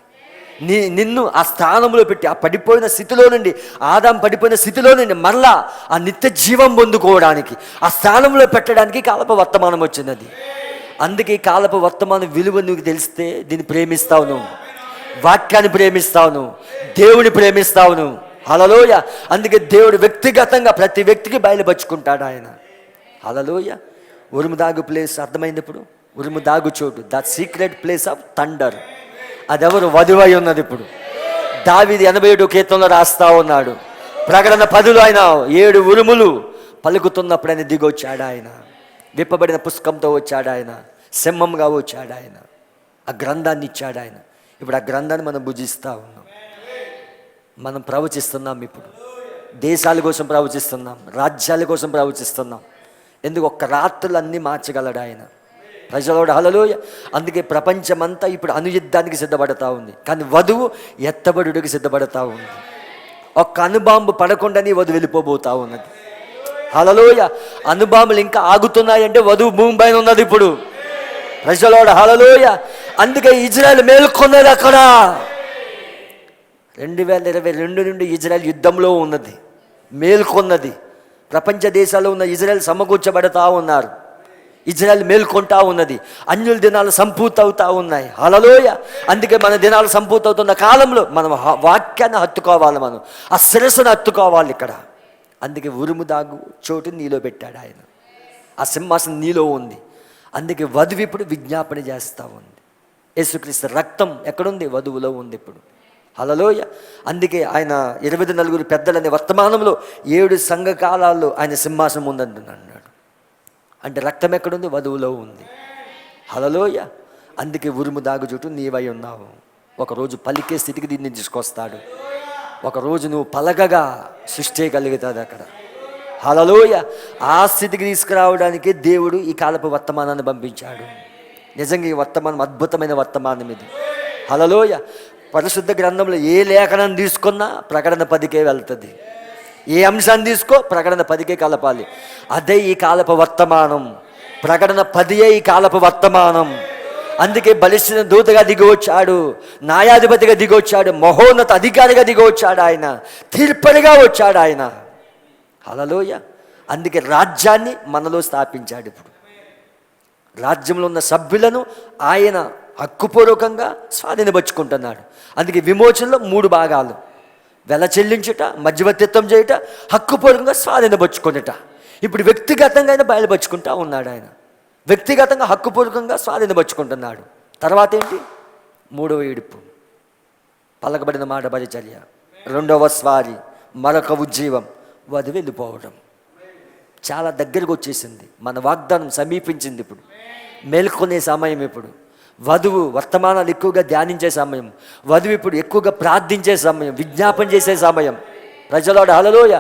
నిన్ను ఆ స్థానంలో పెట్టి, ఆ పడిపోయిన స్థితిలో నుండి, ఆదాం పడిపోయిన స్థితిలో నుండి మరలా ఆ నిత్య జీవం పొందుకోవడానికి, ఆ స్థానంలో పెట్టడానికి కాలపు వర్తమానం వచ్చినది. అందుకే ఈ కాలపు వర్తమానం విలువ నువ్వు తెలిస్తే దీన్ని ప్రేమిస్తావు, నువ్వు వాక్యాన్ని ప్రేమిస్తావు, నువ్వు దేవుని ప్రేమిస్తావు, నువ్వు. హల్లెలూయా. అందుకే దేవుడు వ్యక్తిగతంగా ప్రతి వ్యక్తికి బయలుపరుచుకుంటాడు ఆయన. హల్లెలూయా. ఉరుము దాగు ప్లేస్ అర్థమైంది ఇప్పుడు. ఉరుము దాగు చోటు, the secret place of thunder. అదెవరు? వధువై ఉన్నది. ఇప్పుడు దావీదు 87 కీర్తనలో రాస్తా ఉన్నాడు. ప్రకటన 10లో ఆయన 7 ఉరుములు పలుకుతున్నప్పుడు ఆయన దిగొచ్చాడు. ఆయన విప్పబడిన పుస్తకంతో వచ్చాడు. ఆయన సింహంగా వచ్చాడు. ఆయన ఆ గ్రంథాన్ని ఇచ్చాడు. ఆయన ఇప్పుడు ఆ గ్రంథాన్ని మనం భుజిస్తూ ఉన్నాం, మనం ప్రవచిస్తున్నాం. ఇప్పుడు దేశాల కోసం ప్రవచిస్తున్నాం, రాజ్యాల కోసం ప్రవచిస్తున్నాం. ఎందుకు? ఒక్క రాత్రులు అన్నీ మార్చగలడు ఆయన. ప్రజలోడు హల్లెలూయా. అందుకే ప్రపంచమంతా ఇప్పుడు అనుయుద్ధానికి సిద్ధపడతా ఉంది, కానీ వధువు ఎత్తబడుడికి సిద్ధపడతా ఉంది. ఒక్క అణుబాంబు పడకుండానే వధువు వెళ్ళిపోబోతా ఉన్నది. హల్లెలూయా. అణుబాంబులు ఇంకా ఆగుతున్నాయంటే వధువు భూమి పైన ఉన్నది ఇప్పుడు. ప్రజలోడు హల్లెలూయా. అందుకే ఇజ్రాయెల్ మేల్కొన్నది. అక్కడ 2022 నుండి ఇజ్రాయెల్ యుద్ధంలో ఉన్నది, మేల్కొన్నది. ప్రపంచ దేశాల్లో ఉన్న ఇజ్రాయెల్ సమకూర్చబడతా ఉన్నారు. ఇజ్రాయెల్ మేల్కొంటా ఉన్నది. అన్యుల దినాలు సంపూర్తవుతా ఉన్నాయి. హల్లెలూయా. అందుకే మన దినాలు సంపూర్తవుతున్న కాలంలో మనం వాక్యాన్ని హత్తుకోవాలి, మనం ఆ శిరస్సును హత్తుకోవాలి ఇక్కడ. అందుకే ఉరుము దాగు చోటు నీలో పెట్టాడు ఆయన. ఆ సింహాసనం నీలో ఉంది. అందుకే వధువు ఇప్పుడు విజ్ఞాపన చేస్తూ ఉంది. యేసుక్రీస్తు రక్తం ఎక్కడుంది? వధువులో ఉంది ఇప్పుడు. హల్లెలూయా. అందుకే ఆయన 24 పెద్దలనే వర్తమానంలో 7 సంఘకాలాల్లో ఆయన సింహాసనం ఉందంటున్నాడు. అంటే రక్తం ఎక్కడుంది? వధువులో ఉంది. హల్లెలూయా. అందుకే ఉరుము దాగు చోటు నీవై ఉన్నావు. ఒకరోజు పలికే స్థితికి దీన్ని తీసుకొస్తాడు. ఒకరోజు నువ్వు పలకగా సృష్టి కలుగుతుంది అక్కడ. హల్లెలూయా. ఆ స్థితికి తీసుకురావడానికి దేవుడు ఈ కాలపు వర్తమానాన్ని పంపించాడు. నిజంగా ఈ వర్తమానం అద్భుతమైన వర్తమానం ఇది. హల్లెలూయా. పరిశుద్ధ గ్రంథంలో ఏ లేఖనాన్ని తీసుకున్నా ప్రకటన 10కే వెళ్తుంది. ఏ అంశాన్ని తీసుకో ప్రకటన 10కే కలపాలి. అదే ఈ కాలపు వర్తమానం. ప్రకటన 10ఏ ఈ కాలపు వర్తమానం. అందుకే బలిష్ఠ దూతగా దిగివచ్చాడు, న్యాయాధిపతిగా దిగొచ్చాడు, మహోన్నత అధికారిగా దిగొచ్చాడు, ఆయన తీర్పరిగా వచ్చాడు ఆయన. హల్లెలూయా. అందుకే రాజ్యాన్ని మనలో స్థాపించాడు. ఇప్పుడు రాజ్యంలో ఉన్న సభ్యులను ఆయన హక్కుపూర్వకంగా స్వాధీనపరుచుకుంటున్నాడు. అందుకే విమోచనలో 3 భాగాలు: వెల చెల్లించుట, మధ్యవర్తిత్వం చేయుట, హక్కుపూర్వకంగా స్వాధీనపరుచుకునేట. ఇప్పుడు వ్యక్తిగతంగా ఆయన బయలుపరుచుకుంటా ఉన్నాడు. ఆయన వ్యక్తిగతంగా హక్కుపూర్వకంగా స్వాధీనపరుచుకుంటున్నాడు. తర్వాత ఏంటి? 3వ ఏడుపు, పలకబడిన మాట పరిచర్య, 2వ స్వారీ, మరొక ఉజ్జీవం, వధువు వెళ్ళిపోవడం. చాలా దగ్గరకు వచ్చేసింది. మన వాగ్దానం సమీపించింది. ఇప్పుడు మేల్కొనే సమయం. ఇప్పుడు వధువు వర్తమానాలు ఎక్కువగా ధ్యానించే సమయం. వధువు ఇప్పుడు ఎక్కువగా ప్రార్థించే సమయం, విజ్ఞాపన చేసే సమయం. ప్రజలాడు హల్లెలూయా.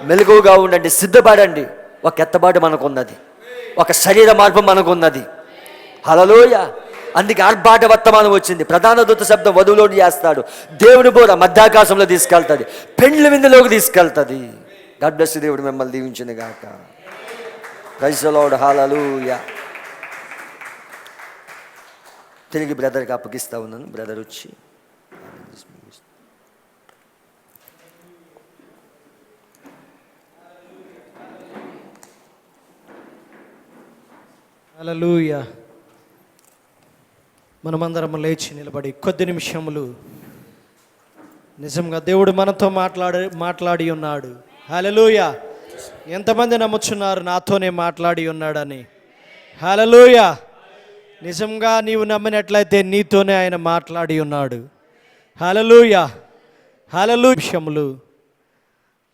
మెలకువగా ఉండండి, సిద్ధపడండి. ఒక ఎత్తబాటు మనకున్నది, ఒక శరీర మార్పు మనకున్నది. హల్లెలూయా. అందుకే ఆర్భాట వర్తమానం వచ్చింది. ప్రధాన దూత శబ్దం వధువులోని చేస్తాడు. దేవుని బోర మధ్యాకాశంలో తీసుకెళ్తుంది, పెండ్లి విందులోకి తీసుకెళ్తుంది. God bless you. దేవుడు మిమ్మల్ని దీవించును గాక. Praise the lord. హల్లెలూయా. తిరిగి బ్రదర్కి అప్పగిస్తా ఉన్నాను. బ్రదర్ వచ్చి హల్లెలూయా. మనమందరం లేచి నిలబడి కొద్ది నిమిషములు నిజంగా దేవుడు మనతో మాట్లాడి ఉన్నాడు. హల్లెలూయా. ఎంతమంది నమ్ముచున్నారు నాతోనే మాట్లాడి ఉన్నాడని? హల్లెలూయా. నిజంగా నీవు నమ్మినట్లయితే నీతోనే ఆయన మాట్లాడి ఉన్నాడు. హల్లెలూయా. హల్లెలూయా. విషయములు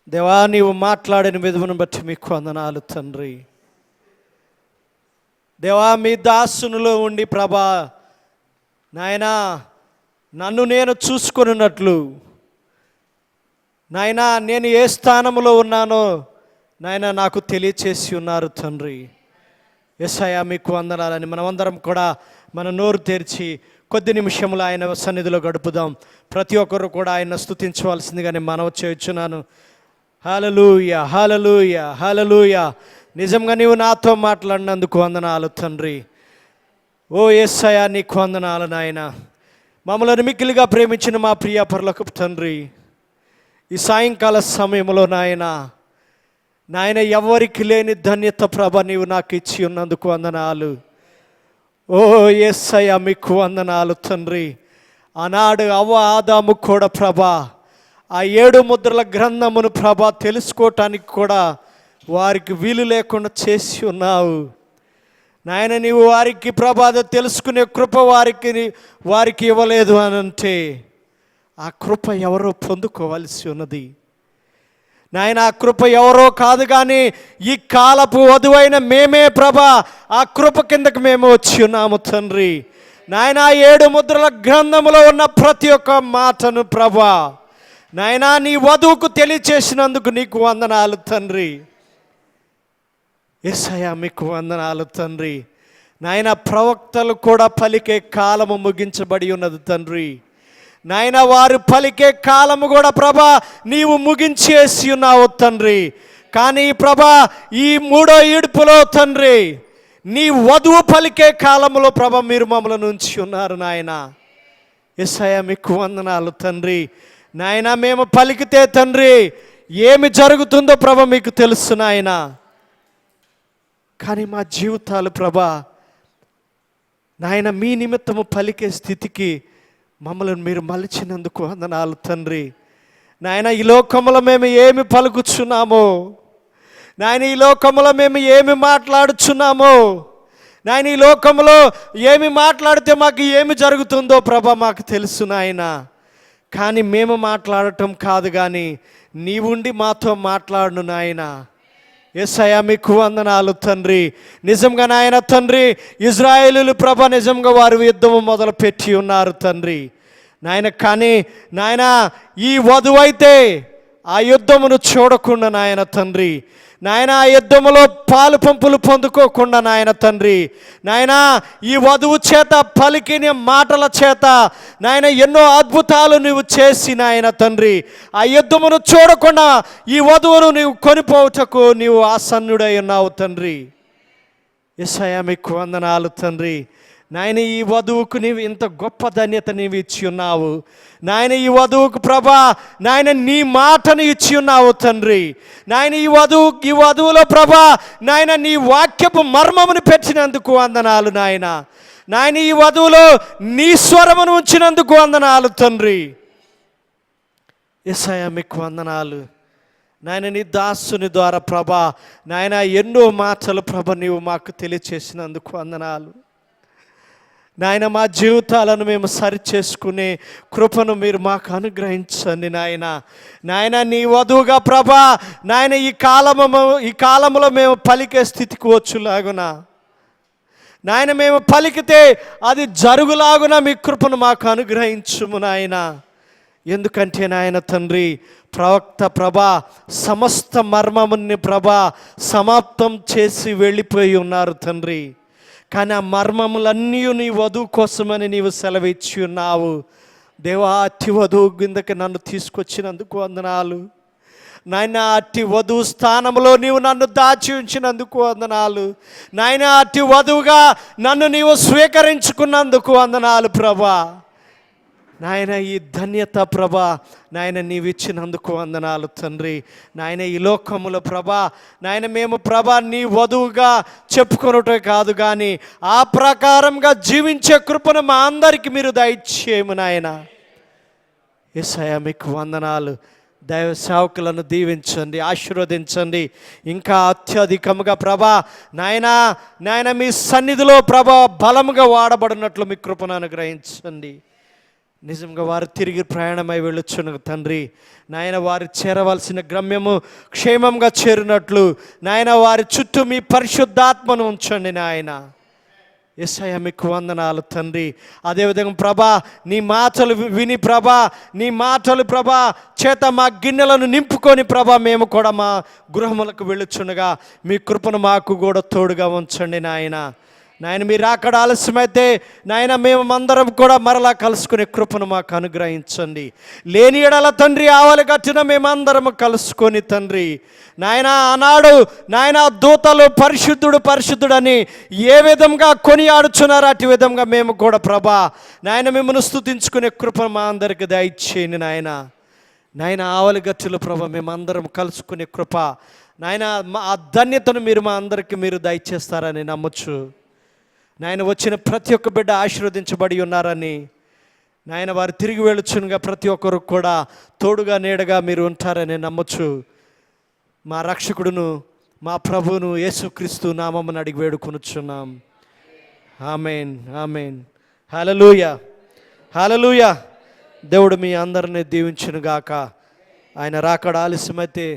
దేవా నీవు మాట్లాడిన విధమును బట్టి మీకు వందనాలు తండ్రి. దేవా మీ దాసునిలో ఉండి ప్రభా నాయనా నన్ను నేను చూసుకొనున్నట్లు, నాయనా నేను ఏ స్థానంలో ఉన్నానో నాయనా నాకు తెలియచేసి ఉన్నారు తండ్రి. యేసయ్యా మీకు వందనాలని మనమందరం కూడా మన నోరు తెరిచి కొద్ది నిమిషములు ఆయన సన్నిధిలో గడుపుదాం. ప్రతి ఒక్కరు కూడా ఆయన స్తుతించవలసిందిగా నేను మనవి చేయుచున్నాను. హల్లెలూయా, హల్లెలూయా, హల్లెలూయా. నిజంగా నీవు నాతో మాట్లాడినందుకు వందనాలు తండ్రి. ఓ యేసయ్యా నీకు వందనాలు నాయన. మమ్మల్ని మిక్కిలిగా ప్రేమించిన మా ప్రియ పరలోకపు తండ్రి, ఈ సాయంకాల సమయంలో నాయన ఎవరికి లేని ధన్యత ప్రభ నీవు నాకు ఇచ్చి ఉన్నందుకు వందనాలు. ఓ యేసయ్యా మీకు వందనాలు తండ్రి. ఆనాడు అవ్వ ఆదాము కూడా ప్రభ ఆ 7 ముద్రల గ్రంథమును ప్రభ తెలుసుకోవటానికి కూడా వారికి వీలు లేకుండా చేసి ఉన్నావు నాయన. నీవు వారికి ప్రభ తెలుసుకునే కృప వారికి ఇవ్వలేదు అని అంటే ఆ కృప ఎవరో పొందుకోవాల్సి ఉన్నది నాయన. ఆ కృప ఎవరో కాదు కానీ ఈ కాలపు వధువైన మేమే ప్రభ ఆ కృప కిందకు మేము వచ్చి ఉన్నాము తండ్రి. నాయన 7 ముద్రల గ్రంథములో ఉన్న ప్రతి ఒక్క మాటను ప్రభ నాయన నీ వధువుకు తెలియచేసినందుకు నీకు వందనాలు తండ్రి. యేసయ్యా మీకు వందనాలు తండ్రి. నాయన ప్రవక్తలు కూడా పలికే కాలము ముగించబడి ఉన్నది తండ్రి. నాయన వారు పలికే కాలము కూడా ప్రభ నీవు ముగించేసి ఉన్నావు తండ్రి. కానీ ప్రభ ఈ 3వ ఈడ్పులో తండ్రి నీ వధువు పలికే కాలంలో ప్రభ మీరు మమ్మల్ని ఉంచి ఉన్నారు నాయన. యేసయ్యా మీకు వందనాలు తండ్రి. నాయన మేము పలికితే తండ్రి ఏమి జరుగుతుందో ప్రభ మీకు తెలుసు నాయన. కానీ మా జీవితాలు ప్రభ నాయన మీ నిమిత్తము పలికే స్థితికి మమ్మల్ని మీరు మలిచినందుకు వందనాలు తండ్రి. నాయన ఈ లోకములో మేము ఏమి పలుకుచున్నామో నాయన, ఈ లోకములో మేము ఏమి మాట్లాడుచున్నామో నాయన, ఈ లోకములో ఏమి మాట్లాడితే మాకు ఏమి జరుగుతుందో ప్రభ మాకు తెలుసు నాయన. కానీ మేము మాట్లాడటం కాదు కానీ నీవుండి మాతో మాట్లాడును నాయన. యేసయ్యా మీకు వందనాలు తండ్రి. నిజంగా నాయన తండ్రి ఇజ్రాయేలీయులు ప్రభ నిజంగా వారు యుద్ధము మొదలు పెట్టి ఉన్నారు తండ్రి నాయన. కానీ నాయన ఈ వధువైతే ఆ యుద్ధమును చూడకుండా నాయన తండ్రి నాయన ఆ యుద్ధములో పాలు పంపులు పొందుకోకుండా నాయన తండ్రి నాయన ఈ వధువు చేత పలికిన మాటల చేత నాయన ఎన్నో అద్భుతాలు నీవు చేసి నాయన తండ్రి ఆ యుద్ధమును చూడకుండా ఈ వధువును నీవు కొనిపోవుటకు నీవు ఆసన్నుడై ఉన్నావు తండ్రి. యేసయ్యా మీకు వందనాలు తండ్రి. నాయన ఈ వధువుకు నీవు ఇంత గొప్ప ధన్యత నీవు ఇచ్చి ఉన్నావు నాయన. ఈ వధువుకు ప్రభా నాయన నీ మాటను ఇచ్చి ఉన్నావు తండ్రి. నాయన ఈ వధువులో ప్రభా నాయన నీ వాక్యపు మర్మమును పెట్టినందుకు వందనాలు నాయన. నాయన ఈ వధువులో నీ స్వరమును ఉంచినందుకు వందనాలు తండ్రి. యేసయ్యా మీకు వందనాలు నాయన. నీ దాసుని ద్వారా ప్రభా నాయన ఎన్నో మాటలు ప్రభ నీవు మాకు తెలియచేసినందుకు వందనాలు నాయన. మా జీవితాలను మేము సరిచేసుకునే కృపను మీరు మాకు అనుగ్రహించండి నాయన. నాయన నీ వధువుగా ప్రభా నాయన ఈ కాలంలో మేము పలికే స్థితికి వచ్చులాగున నాయన మేము పలికితే అది జరుగులాగున మీ కృపను మాకు అనుగ్రహించుము నాయన. ఎందుకంటే నాయన తండ్రి ప్రవక్త ప్రభా సమస్త మర్మముని ప్రభా సమాప్తం చేసి వెళ్ళిపోయి ఉన్నారు తండ్రి. కానీ ఆ మర్మములన్నీ నీ వధువు కోసమని నీవు సెలవిచ్చి ఉన్నావు దేవా. అట్టి వధువు కిందకి నన్ను తీసుకొచ్చినందుకు వందనాలు నాయన. అట్టి వధువు స్థానంలో నీవు నన్ను దాచి ఉంచినందుకు వందనాలు నాయన. అట్టి వధువుగా నన్ను నీవు స్వీకరించుకున్నందుకు వందనాలు ప్రభా నాయన. ఈ ధన్యత ప్రభా నాయన నీవు ఇచ్చినందుకు వందనాలు తండ్రి నాయన. ఈ లోకములో ప్రభా నాయన మేము ప్రభా నీ వధువుగా చెప్పుకొనటే కాదు కానీ ఆ ప్రకారంగా జీవించే కృపను మా అందరికీ మీరు దయచేయము నాయన. యేసయ్యా మీకు వందనాలు. దైవ సేవకులను దీవించండి, ఆశీర్వదించండి. ఇంకా అత్యధికముగా ప్రభా నాయన మీ సన్నిధిలో ప్రభా బలముగా వాడబడినట్లు మీ కృపను అనుగ్రహించండి. నిజంగా వారు తిరిగి ప్రయాణమై వెళ్ళొచ్చును తండ్రి నాయన. వారు చేరవలసిన గమ్యము క్షేమంగా చేరినట్లు నాయన వారి చుట్టూ మీ పరిశుద్ధాత్మను ఉంచండి నాయన. యేసయ్య మీకు వందనాలు తండ్రి. అదేవిధంగా ప్రభా నీ మాటలు విని ప్రభా, నీ మాటలు ప్రభా చేత మా గిన్నెలను నింపుకొని ప్రభా మేము కూడా మా గృహములకు వెళ్ళుచుండగా మీ కృపను మాకు కూడా తోడుగా ఉంచండి నాయన. నాయన మీరు అక్కడ ఆలస్యమైతే నాయన మేము అందరం కూడా మరలా కలుసుకునే కృపను మాకు అనుగ్రహించండి. లేని ఎడల తండ్రి ఆవలి కట్టిన మేమందరం కలుసుకొని తండ్రి నాయన ఆనాడు నాయన దూతలు పరిశుద్ధుడు పరిశుద్ధుడని ఏ విధంగా కొనియాడుచున్నారు అటు విధంగా మేము కూడా ప్రభా నాయన మిమ్మల్ని స్తుతించుకునే కృపను మా అందరికి దయచేయండి నాయన. నాయన ఆవలి గట్టులు ప్రభా మేమందరం కలుసుకునే కృప నాయన ఆ ధన్యతను మీరు మా అందరికీ మీరు దయచేస్తారని నమ్మచ్చు నాయన. వచ్చిన ప్రతి ఒక్క బిడ్డ ఆశీర్వదించబడి ఉన్నారని నాయన, వారు తిరిగి వెళ్ళుచునుగా ప్రతి ఒక్కరు కూడా తోడుగా నీడగా మీరు ఉంటారని నమ్మచ్చు. మా రక్షకుడును మా ప్రభువును యేసుక్రీస్తు నామమున అడిగి వేడుకొనుచున్నాం. ఆమేన్ ఆమేన్. హల్లెలూయా హల్లెలూయా. దేవుడు మీ అందరినీ దీవించును గాక. ఆయన రాకడ ఆలస్యమైతే